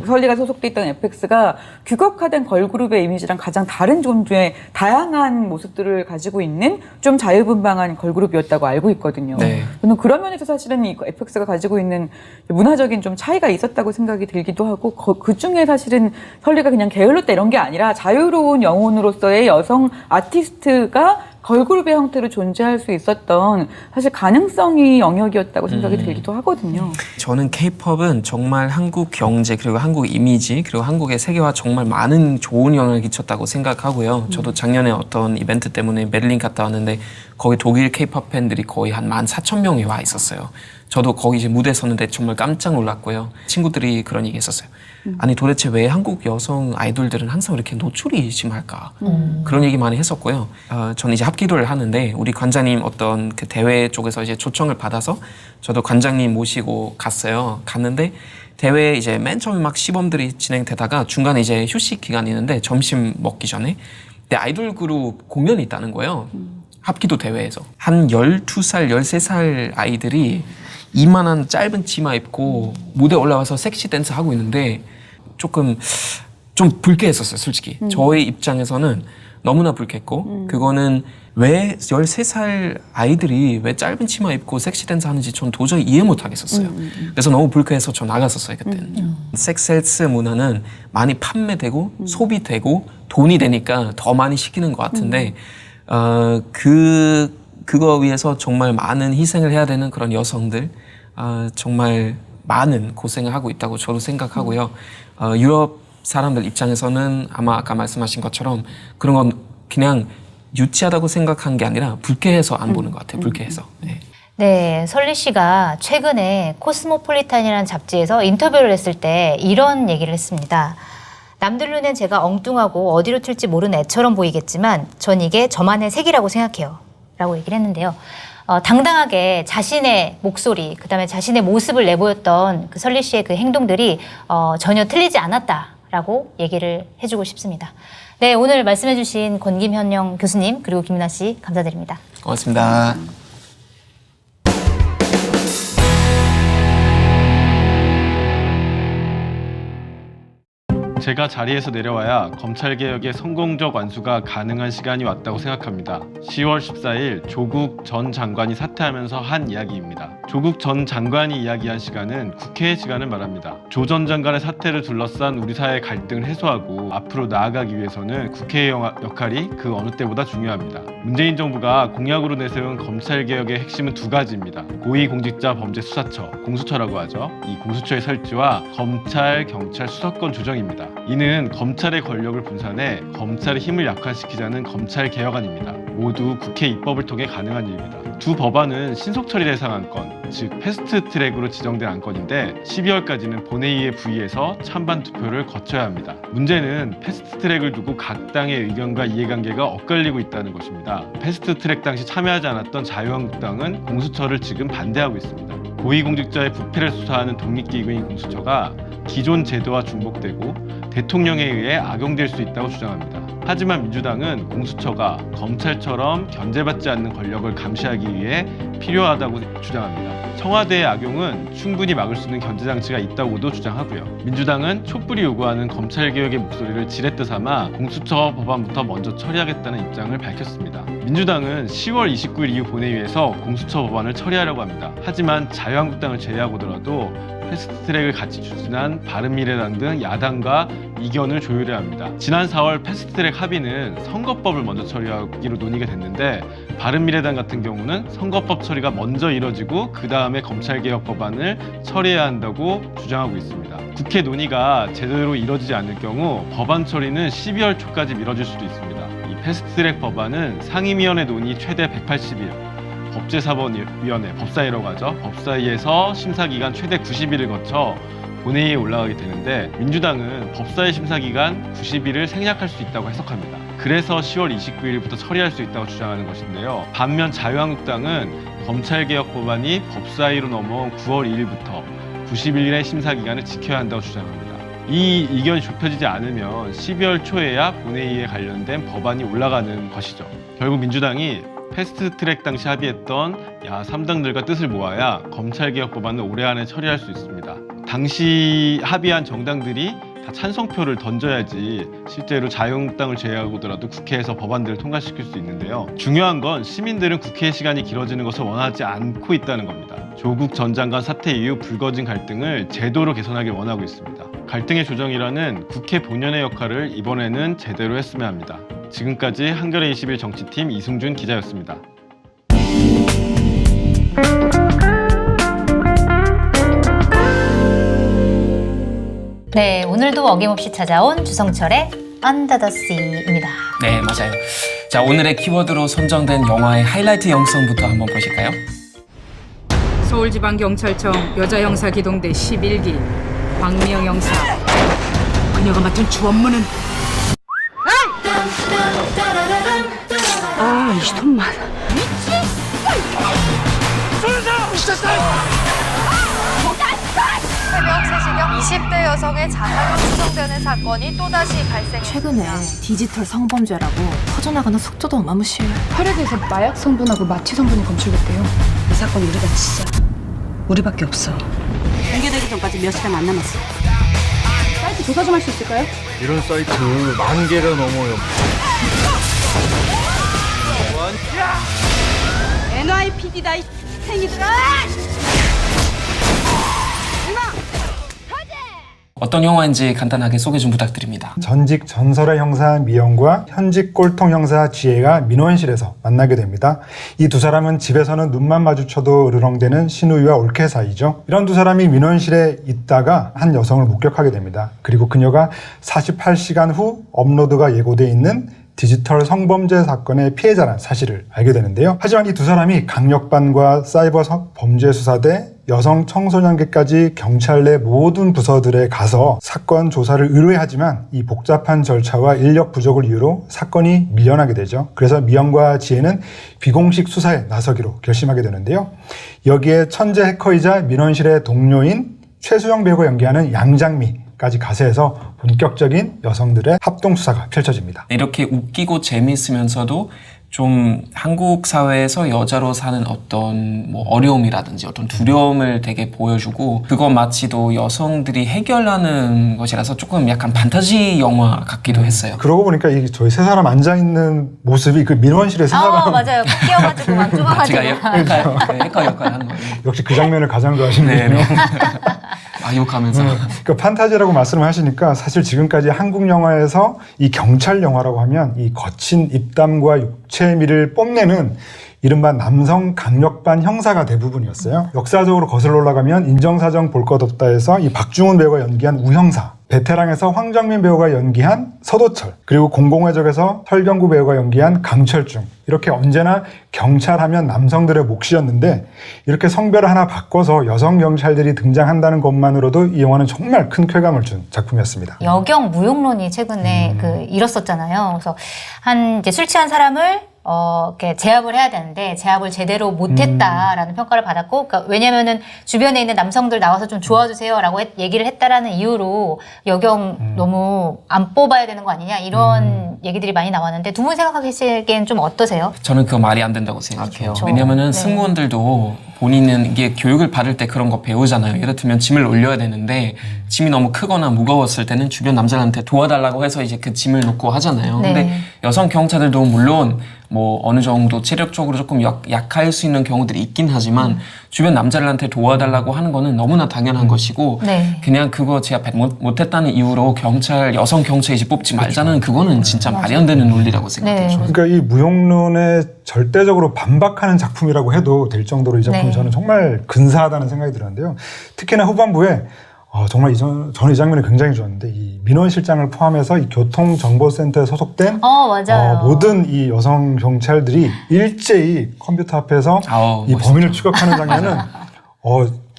설리가 소속돼 있던 FX가 규격화된 걸그룹의 이미지랑 가장 다른 종류의 다양한 모습들을 가지고 있는 좀 자유분방한 걸그룹이었다고 알고 있거든요. 네. 저는 그런 면에서 사실은 이 FX가 가지고 있는 문화적인 좀 차이가 있었다고 생각이 들기도 하고 그 중에 사실은 설리가 그냥 게을렀다 이런 게 아니라 자유로운 영혼으로서의 여성 아티스트가 걸그룹의 형태로 존재할 수 있었던 사실 가능성이 영역이었다고 생각이 들기도 하거든요. 저는 K-팝은 정말 한국 경제 그리고 한국 이미지 그리고 한국의 세계화 정말 많은 좋은 영향을 끼쳤다고 생각하고요. 저도 작년에 어떤 이벤트 때문에 베를린 갔다 왔는데 거기 독일 K-팝 팬들이 거의 한 14,000명이 와 있었어요. 저도 거기 이제 무대에 섰는데 정말 깜짝 놀랐고요. 친구들이 그런 얘기 했었어요. 아니 도대체 왜 한국 여성 아이돌들은 항상 이렇게 노출이 심할까? 그런 얘기 많이 했었고요. 저는 이제 합기도를 하는데 우리 관장님 어떤 그 대회 쪽에서 이제 초청을 받아서 저도 관장님 모시고 갔어요. 갔는데 대회 이제 맨 처음에 막 시범들이 진행되다가 중간에 이제 휴식 기간이 있는데 점심 먹기 전에 근데 아이돌 그룹 공연이 있다는 거예요. 합기도 대회에서 한 12살, 13살 아이들이 이만한 짧은 치마 입고 무대 올라와서 섹시 댄스 하고 있는데 조금 좀 불쾌했었어요, 솔직히. 저의 입장에서는 너무나 불쾌했고 그거는 왜 13살 아이들이 왜 짧은 치마 입고 섹시 댄스 하는지 전 도저히 이해 못 하겠었어요. 그래서 너무 불쾌해서 저 나갔었어요, 그때는. 섹스헬스 문화는 많이 판매되고 소비되고 돈이 되니까 더 많이 시키는 것 같은데 그거 위해서 정말 많은 희생을 해야 되는 그런 여성들 정말 많은 고생을 하고 있다고 저도 생각하고요. 유럽 사람들 입장에서는 아마 아까 말씀하신 것처럼 그런 건 그냥 유치하다고 생각한 게 아니라 불쾌해서 안 보는 것 같아요. 불쾌해서. 네. 네, 설리 씨가 최근에 코스모폴리탄이라는 잡지에서 인터뷰를 했을 때 이런 얘기를 했습니다. 남들 눈엔 제가 엉뚱하고 어디로 튈지 모르는 애처럼 보이겠지만 전 이게 저만의 색이라고 생각해요. 라고 얘기를 했는데요. 당당하게 자신의 목소리, 그다음에 자신의 모습을 내보였던 그 설리 씨의 그 행동들이 전혀 틀리지 않았다라고 얘기를 해주고 싶습니다. 네, 오늘 말씀해주신 권김현영 교수님 그리고 김윤아 씨 감사드립니다. 고맙습니다. 제가 자리에서 내려와야 검찰개혁의 성공적 완수가 가능한 시간이 왔다고 생각합니다. 10월 14일 조국 전 장관이 사퇴하면서 한 이야기입니다. 조국 전 장관이 이야기한 시간은 국회의 시간을 말합니다. 조 전 장관의 사퇴를 둘러싼 우리 사회의 갈등을 해소하고 앞으로 나아가기 위해서는 국회의 역할이 그 어느 때보다 중요합니다. 문재인 정부가 공약으로 내세운 검찰개혁의 핵심은 두 가지입니다. 고위공직자범죄수사처, 공수처라고 하죠. 이 공수처의 설치와 검찰, 경찰 수사권 조정입니다. 이는 검찰의 권력을 분산해 검찰의 힘을 약화시키자는 검찰개혁안입니다. 모두 국회 입법을 통해 가능한 일입니다. 두 법안은 신속처리 대상 안건, 즉 패스트트랙으로 지정된 안건인데 12월까지는 본회의에 부의해서 찬반 투표를 거쳐야 합니다. 문제는 패스트트랙을 두고 각 당의 의견과 이해관계가 엇갈리고 있다는 것입니다. 패스트트랙 당시 참여하지 않았던 자유한국당은 공수처를 지금 반대하고 있습니다. 고위공직자의 부패를 수사하는 독립기구인 공수처가 기존 제도와 중복되고 대통령에 의해 악용될 수 있다고 주장합니다. 하지만 민주당은 공수처가 검찰처럼 견제받지 않는 권력을 감시하기 위해 필요하다고 주장합니다. 청와대의 악용은 충분히 막을 수 있는 견제장치가 있다고도 주장하고요. 민주당은 촛불이 요구하는 검찰개혁의 목소리를 지렛대 삼아 공수처 법안부터 먼저 처리하겠다는 입장을 밝혔습니다. 민주당은 10월 29일 이후 본회의에서 공수처 법안을 처리하려고 합니다. 하지만 자유한국당을 제외하고더라도 패스트트랙을 같이 추진한 바른미래당 등 야당과 이견을 조율해야 합니다. 지난 4월 패스트트랙 합의는 선거법을 먼저 처리하기로 논의가 됐는데 바른미래당 같은 경우는 선거법 처리가 먼저 이뤄지고 그 다음에 검찰개혁 법안을 처리해야 한다고 주장하고 있습니다. 국회 논의가 제대로 이뤄지지 않을 경우 법안 처리는 12월 초까지 미뤄질 수도 있습니다. 이 패스트트랙 법안은 상임위원회 논의 최대 180일, 법제사법위원회, 법사위라고 하죠. 법사위에서 심사기간 최대 90일을 거쳐 본회의에 올라가게 되는데 민주당은 법사위 심사기간 90일을 생략할 수 있다고 해석합니다. 그래서 10월 29일부터 처리할 수 있다고 주장하는 것인데요. 반면 자유한국당은 검찰개혁 법안이 법사위로 넘어온 9월 2일부터 90일의 심사기간을 지켜야 한다고 주장합니다. 이 의견이 좁혀지지 않으면 12월 초에야 본회의에 관련된 법안이 올라가는 것이죠. 결국 민주당이 패스트트랙 당시 합의했던 야 3당들과 뜻을 모아야 검찰개혁 법안을 올해 안에 처리할 수 있습니다. 당시 합의한 정당들이 다 찬성표를 던져야지 실제로 자유한국당을 제외하고더라도 국회에서 법안들을 통과시킬 수 있는데요. 중요한 건 시민들은 국회 시간이 길어지는 것을 원하지 않고 있다는 겁니다. 조국 전 장관 사태 이후 불거진 갈등을 제도로 개선하길 원하고 있습니다. 갈등의 조정이라는 국회 본연의 역할을 이번에는 제대로 했으면 합니다. 지금까지 한겨레 21 정치팀 이승준 기자였습니다. 네, 오늘도 어김없이 찾아온 주성철의 Under the Sea입니다. 네, 맞아요. 자, 오늘의 키워드로 선정된 영화의 하이라이트 영상부터 한번 보실까요? 서울지방경찰청 여자형사 기동대 11기 박미영 형사. 그녀가 맡은 주 업무는 이 돈만 20대 여성의 자살로 추정되는 사건이 또다시 발생했습니다. 최근에 디지털 성범죄라고 퍼져나가는 속도도 어마무시해. 혈액에서 마약 성분하고 마취 성분이 검출됐대요. 이 사건 우리가 진짜 우리밖에 없어. 공개되기 전까지 몇 시간 안 남았어. 사이트 조사 좀 할 수 있을까요? 이런 사이트 10,000개가 넘어요. NYPD다 이 생이들아! 어떤 영화인지 간단하게 소개 좀 부탁드립니다. 전직 전설의 형사 미영과 현직 꼴통 형사 지혜가 민원실에서 만나게 됩니다. 이 두 사람은 집에서는 눈만 마주쳐도 으르렁대는 신우이와 올케 사이죠. 이런 두 사람이 민원실에 있다가 한 여성을 목격하게 됩니다. 그리고 그녀가 48시간 후 업로드가 예고돼 있는 디지털 성범죄 사건의 피해자란 사실을 알게 되는데요. 하지만 이 두 사람이 강력반과 사이버 범죄 수사대, 여성 청소년계까지 경찰 내 모든 부서들에 가서 사건 조사를 의뢰하지만 이 복잡한 절차와 인력 부족을 이유로 사건이 밀려나게 되죠. 그래서 미영과 지혜는 비공식 수사에 나서기로 결심하게 되는데요. 여기에 천재 해커이자 민원실의 동료인 최수영 배우가 연기하는 양장미까지 가세해서 본격적인 여성들의 합동 수사가 펼쳐집니다. 이렇게 웃기고 재미있으면서도 좀 한국 사회에서 여자로 사는 어떤 뭐 어려움이라든지 어떤 두려움을 되게 보여주고, 그거 마치도 여성들이 해결하는 것이라서 조금 약간 판타지 영화 같기도 했어요. 그러고 보니까 이 저희 세 사람 앉아있는 모습이 그 민원실의 세 사람 맞아요. 꼭 끼어가지고 막 좁아가지고. 해커 역할 하는 거예요. 역시 그 장면을 가장 좋아하시네요. 네. 아, 욕하면서. 그러니까 판타지라고 말씀을 하시니까 사실 지금까지 한국 영화에서 이 경찰 영화라고 하면 이 거친 입담과 육체미를 뽐내는 이른바 남성 강력반 형사가 대부분이었어요. 역사적으로 거슬러 올라가면 인정사정 볼 것 없다에서 이 박중훈 배우가 연기한 우형사, 베테랑에서 황정민 배우가 연기한 서도철, 그리고 공공의 적에서 설경구 배우가 연기한 강철중, 이렇게 언제나 경찰하면 남성들의 몫이었는데 이렇게 성별을 하나 바꿔서 여성 경찰들이 등장한다는 것만으로도 이 영화는 정말 큰 쾌감을 준 작품이었습니다. 여경 무용론이 최근에 일었었잖아요. 그래서 이제 술 취한 사람을 이렇게 제압을 해야 되는데 제압을 제대로 못했다라는 평가를 받았고, 그러니까 왜냐면은 주변에 있는 남성들 나와서 좀 도와주세요라고 얘기를 했다라는 이유로 여경 너무 안 뽑아야 되는 거 아니냐 이런 얘기들이 많이 나왔는데, 두 분 생각하시기엔 좀 어떠세요? 저는 그거 말이 안 된다고 생각해요. 그렇죠. 왜냐면은 네. 승무원들도 본인은 이게 교육을 받을 때 그런 거 배우잖아요. 예를 들면 짐을 올려야 되는데 짐이 너무 크거나 무거웠을 때는 주변 남자한테 도와달라고 해서 이제 그 짐을 놓고 하잖아요. 네. 근데 여성 경찰들도 물론 뭐 어느 정도 체력적으로 조금 약할 수 있는 경우들이 있긴 하지만 주변 남자들한테 도와달라고 하는 거는 너무나 당연한 것이고, 네. 그냥 그거 제가 못했다는 이유로 여성 경찰 이제 뽑지 말자는 그거는 진짜 말이 안 되는 논리라고 생각해요. 네. 그러니까 이 무용론에 절대적으로 반박하는 작품이라고 해도 될 정도로 이 작품이 네. 저는 정말 근사하다는 생각이 들었는데요. 특히나 후반부에 정말 저는 이 장면이 굉장히 좋았는데, 이 민원실장을 포함해서 이 교통정보센터에 소속된 맞아요. 모든 이 여성 경찰들이 일제히 컴퓨터 앞에서 이 범인을 추격하는 장면은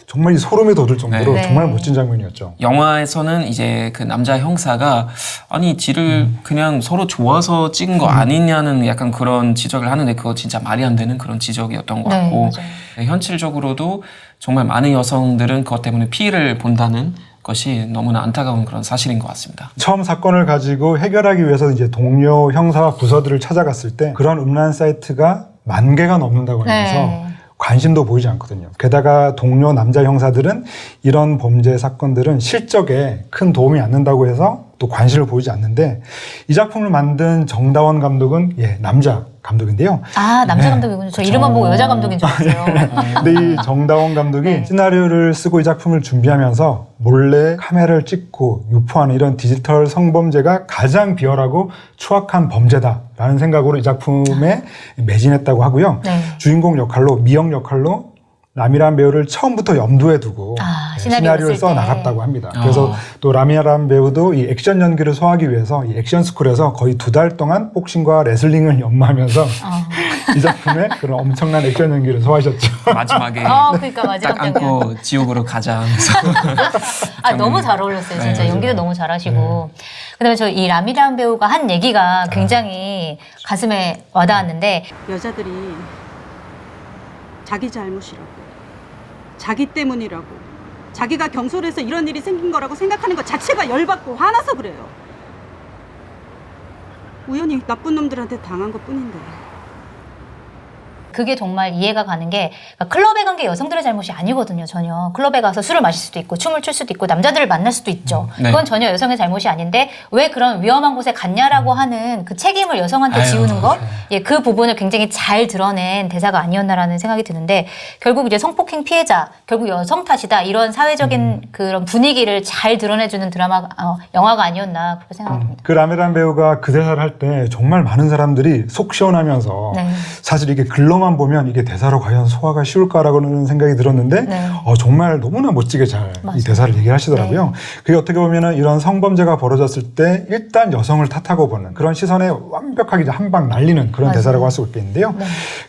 정말 이 소름이 돋을 정도로 네. 정말 멋진 장면이었죠. 영화에서는 이제 그 남자 형사가 아니 지를 그냥 서로 좋아서 찍은 거 아니냐는 약간 그런 지적을 하는데, 그거 진짜 말이 안 되는 그런 지적이었던 것 네, 같고, 맞아요. 현실적으로도 정말 많은 여성들은 그것 때문에 피해를 본다는 것이 너무나 안타까운 그런 사실인 것 같습니다. 처음 사건을 가지고 해결하기 위해서 이제 동료 형사와 부서들을 찾아갔을 때 그런 음란 사이트가 만개가 넘는다고 하면서 네. 관심도 보이지 않거든요. 게다가 동료 남자 형사들은 이런 범죄 사건들은 실적에 큰 도움이 안 된다고 해서 또 관심을 보이지 않는데 이 작품을 만든 정다원 감독은 남자 감독인데요. 아, 남자 네. 감독이군요. 저 이름만 보고 여자 감독인 줄 알았어요. 근데 이 정다원 감독이 네. 시나리오를 쓰고 이 작품을 준비하면서 몰래 카메라를 찍고 유포하는 이런 디지털 성범죄가 가장 비열하고 추악한 범죄다라는 생각으로 이 작품에 매진했다고 하고요. 네. 주인공 역할로 미영 역할로 라미란 배우를 처음부터 염두에 두고 시나리오를 써 나갔다고 합니다. 그래서 또 라미란 배우도 이 액션 연기를 소화하기 위해서 이 액션 스쿨에서 거의 2달 동안 복싱과 레슬링을 연마하면서 이 작품에 그런 엄청난 액션 연기를 소화하셨죠. 마지막에 그러니까 마지막 딱 안고 지옥으로 가자 하면서 너무 잘 어울렸어요. 진짜 네, 연기도 너무 잘하시고. 그다음에 저 이 라미란 배우가 한 얘기가 굉장히 가슴에 와닿았는데 여자들이 자기 잘못이라고, 자기 때문이라고, 자기가 경솔해서 이런 일이 생긴 거라고 생각하는 것 자체가 열받고 화나서 그래요. 우연히 나쁜 놈들한테 당한 것뿐인데. 그게 정말 이해가 가는 게 클럽에 간 게 여성들의 잘못이 아니거든요. 전혀. 클럽에 가서 술을 마실 수도 있고 춤을 출 수도 있고 남자들을 만날 수도 있죠. 네. 그건 전혀 여성의 잘못이 아닌데 왜 그런 위험한 곳에 갔냐라고 하는 그 책임을 여성한테 지우는 것, 그 부분을 굉장히 잘 드러낸 대사가 아니었나라는 생각이 드는데 결국 이제 성폭행 피해자, 결국 여성 탓이다 이런 사회적인 그런 분위기를 잘 드러내주는 드라마, 영화가 아니었나 그렇게 생각합니다. 그 라미란 배우가 그 대사를 할 때 정말 많은 사람들이 속 시원하면서 사실 이게 글로만 보면 이게 대사로 과연 소화가 쉬울까라고는 생각이 들었는데 정말 너무나 멋지게 잘 이 대사를 얘기를 하시더라고요. 그게 어떻게 보면은 이런 성범죄가 벌어졌을 때 일단 여성을 탓하고 보는 그런 시선에 완벽하게 한 방 날리는 그런 대사라고 할 수 있겠는데요.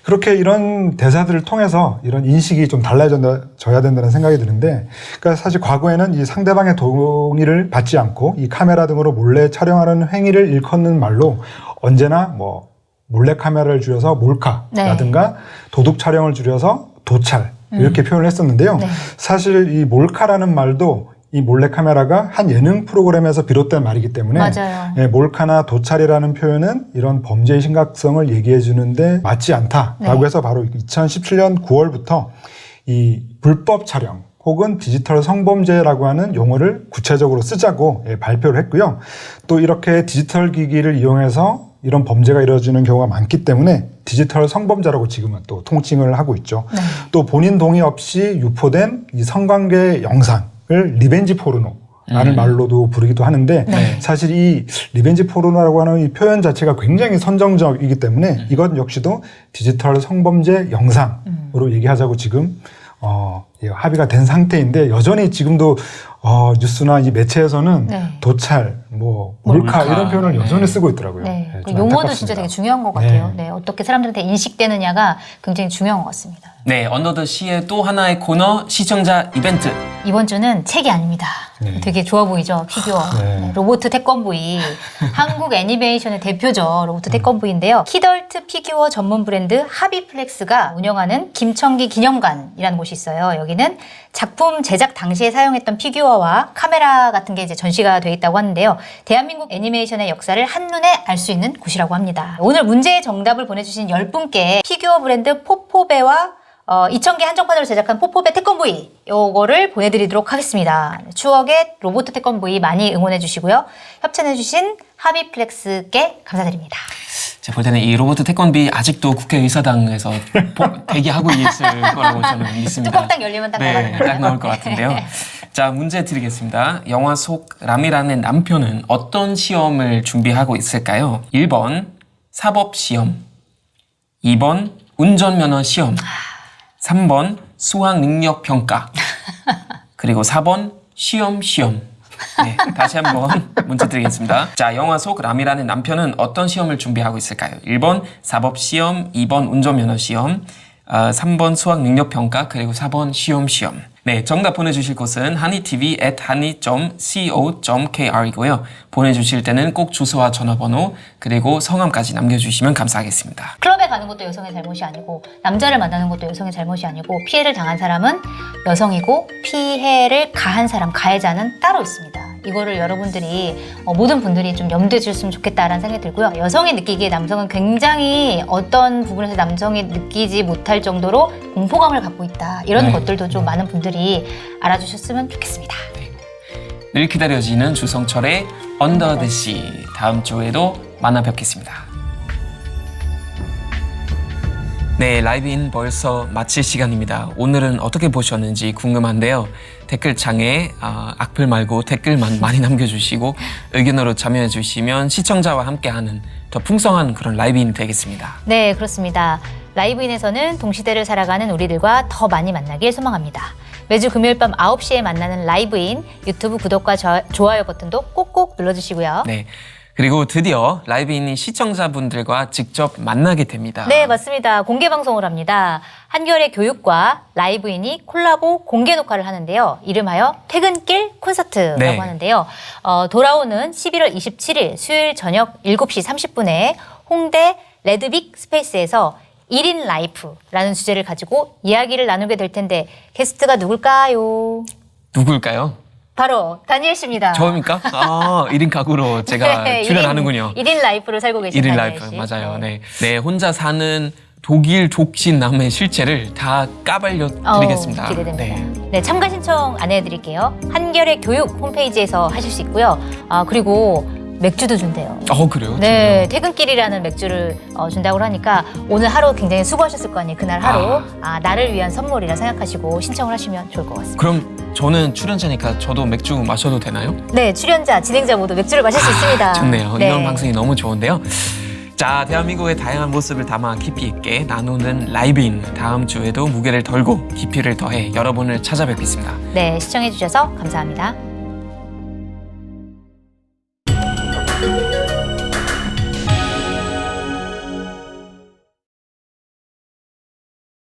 그렇게 이런 대사들을 통해서 이런 인식이 좀 달라져야 된다는 생각이 드는데, 그러니까 사실 과거에는 이 상대방의 동의를 받지 않고 이 카메라 등으로 몰래 촬영하는 행위를 일컫는 말로 언제나 뭐 몰래 카메라를 줄여서 몰카라든가 도둑 촬영을 줄여서 도찰 이렇게 표현을 했었는데요. 사실 이 몰카라는 말도 이 몰래카메라가 한 예능 프로그램에서 비롯된 말이기 때문에 몰카나 도찰이라는 표현은 이런 범죄의 심각성을 얘기해 주는데 맞지 않다라고 해서 바로 2017년 9월부터 이 불법 촬영 혹은 디지털 성범죄라고 하는 용어를 구체적으로 쓰자고 발표를 했고요. 또 이렇게 디지털 기기를 이용해서 이런 범죄가 이루어지는 경우가 많기 때문에 디지털 성범죄라고 지금은 또 통칭을 하고 있죠. 또 본인 동의 없이 유포된 이 성관계 영상을 리벤지 포르노라는 말로도 부르기도 하는데 사실 이 리벤지 포르노라고 하는 이 표현 자체가 굉장히 선정적이기 때문에 이것 역시도 디지털 성범죄 영상으로 얘기하자고 지금 합의가 된 상태인데 여전히 지금도 뉴스나 이 매체에서는 도찰, 몰카 이런 표현을 여전히 쓰고 있더라고요. 그 용어도 진짜 되게 중요한 것 같아요. 어떻게 사람들한테 인식되느냐가 굉장히 중요한 것 같습니다. 네, 언더더 시의 또 하나의 코너 시청자 이벤트. 이번 주는 책이 아닙니다. 되게 좋아 보이죠? 피규어. 로봇 태권브이. 한국 애니메이션의 대표죠. 로봇 태권브이인데요. 키덜트 피규어 전문 브랜드 하비플렉스가 운영하는 김청기 기념관이라는 곳이 있어요. 여기는 작품 제작 당시에 사용했던 피규어와 카메라 같은 게 이제 전시가 돼 있다고 하는데요. 대한민국 애니메이션의 역사를 한눈에 알 수 있는 곳이라고 합니다. 오늘 문제의 정답을 보내주신 10분께 피규어 브랜드 포포베와 2,000개 한정판으로 제작한 포포베 태권브이 요거를 보내드리도록 하겠습니다. 추억의 로봇 태권브이 많이 응원해 주시고요. 협찬해 주신 하비플렉스께 감사드립니다. 제가 볼 때는 이 로봇 태권비 아직도 국회의사당에서 대기하고 있을 거라고 저는 믿습니다. 뚜껑 딱 열리면 딱 나가는 딱 나올 것 같은데요. 자, 문제 드리겠습니다. 영화 속 라미란의 남편은 어떤 시험을 준비하고 있을까요? 1번 사법시험, 2번 운전면허 시험, 3번 수학능력평가, 그리고 4번 시험. 네, 다시 한번 문제 드리겠습니다. 자, 영화 속 라미란의 남편은 어떤 시험을 준비하고 있을까요? 1번 사법시험, 2번 운전면허시험, 3번 수학능력평가, 그리고 4번 시험. 네, 정답 보내주실 곳은 honeytv@honey.co.kr이고요. 보내주실 때는 꼭 주소와 전화번호 그리고 성함까지 남겨주시면 감사하겠습니다. 클럽에 가는 것도 여성의 잘못이 아니고 남자를 만나는 것도 여성의 잘못이 아니고 피해를 당한 사람은 여성이고 피해를 가한 사람, 가해자는 따로 있습니다. 이거를 여러분들이 모든 분들이 좀 염두에 주셨으면 좋겠다라는 생각이 들고요. 여성이 느끼기에 남성은 굉장히 어떤 부분에서 남성이 느끼지 못할 정도로 공포감을 갖고 있다. 이런 것들도 좀 많은 분들이 알아주셨으면 좋겠습니다. 늘 기다려지는 주성철의 Under the Sea 다음 주에도 만나 뵙겠습니다. 네, 라이브인 벌써 마칠 시간입니다. 오늘은 어떻게 보셨는지 궁금한데요. 댓글창에 악플 말고 댓글만 많이 남겨주시고 의견으로 참여해 주시면 시청자와 함께하는 더 풍성한 그런 라이브인이 되겠습니다. 네, 그렇습니다. 라이브인에서는 동시대를 살아가는 우리들과 더 많이 만나길 소망합니다. 매주 금요일 밤 9시에 만나는 라이브인 유튜브 구독과 좋아요 버튼도 꼭꼭 눌러주시고요. 네. 그리고 드디어 라이브인이 시청자분들과 직접 만나게 됩니다. 네, 맞습니다. 공개 방송을 합니다. 한겨레 교육과 라이브인이 콜라보 공개 녹화를 하는데요. 이름하여 퇴근길 콘서트라고 네. 하는데요. 돌아오는 11월 27일 수요일 저녁 7시 30분에 홍대 레드빅 스페이스에서 1인 라이프라는 주제를 가지고 이야기를 나누게 될 텐데 게스트가 누굴까요? 누굴까요? 바로 다니엘 씨입니다. 저입니까? 1인 가구로 제가 네, 출연하는군요. 1인 라이프를 살고 계신 1인 다니엘 라이프 씨. 맞아요. 네. 네, 혼자 사는 독일 족신 남의 실체를 다 까발려 드리겠습니다. 기대됩니다. 네. 네, 참가 신청 안내해드릴게요. 한겨레 교육 홈페이지에서 하실 수 있고요. 그리고 맥주도 준대요. 그래요? 네, 퇴근길이라는 맥주를 준다고 하니까 오늘 하루 굉장히 수고하셨을 거 아니에요. 그날 하루 나를 위한 선물이라 생각하시고 신청을 하시면 좋을 것 같습니다. 그럼 저는 출연자니까 저도 맥주 마셔도 되나요? 네, 출연자, 진행자 모두 맥주를 마실 수 있습니다. 좋네요. 네. 이런 방송이 너무 좋은데요. 자, 대한민국의 다양한 모습을 담아 깊이 있게 나누는 라이브인 다음 주에도 무게를 덜고 깊이를 더해 여러분을 찾아뵙겠습니다. 네, 시청해주셔서 감사합니다.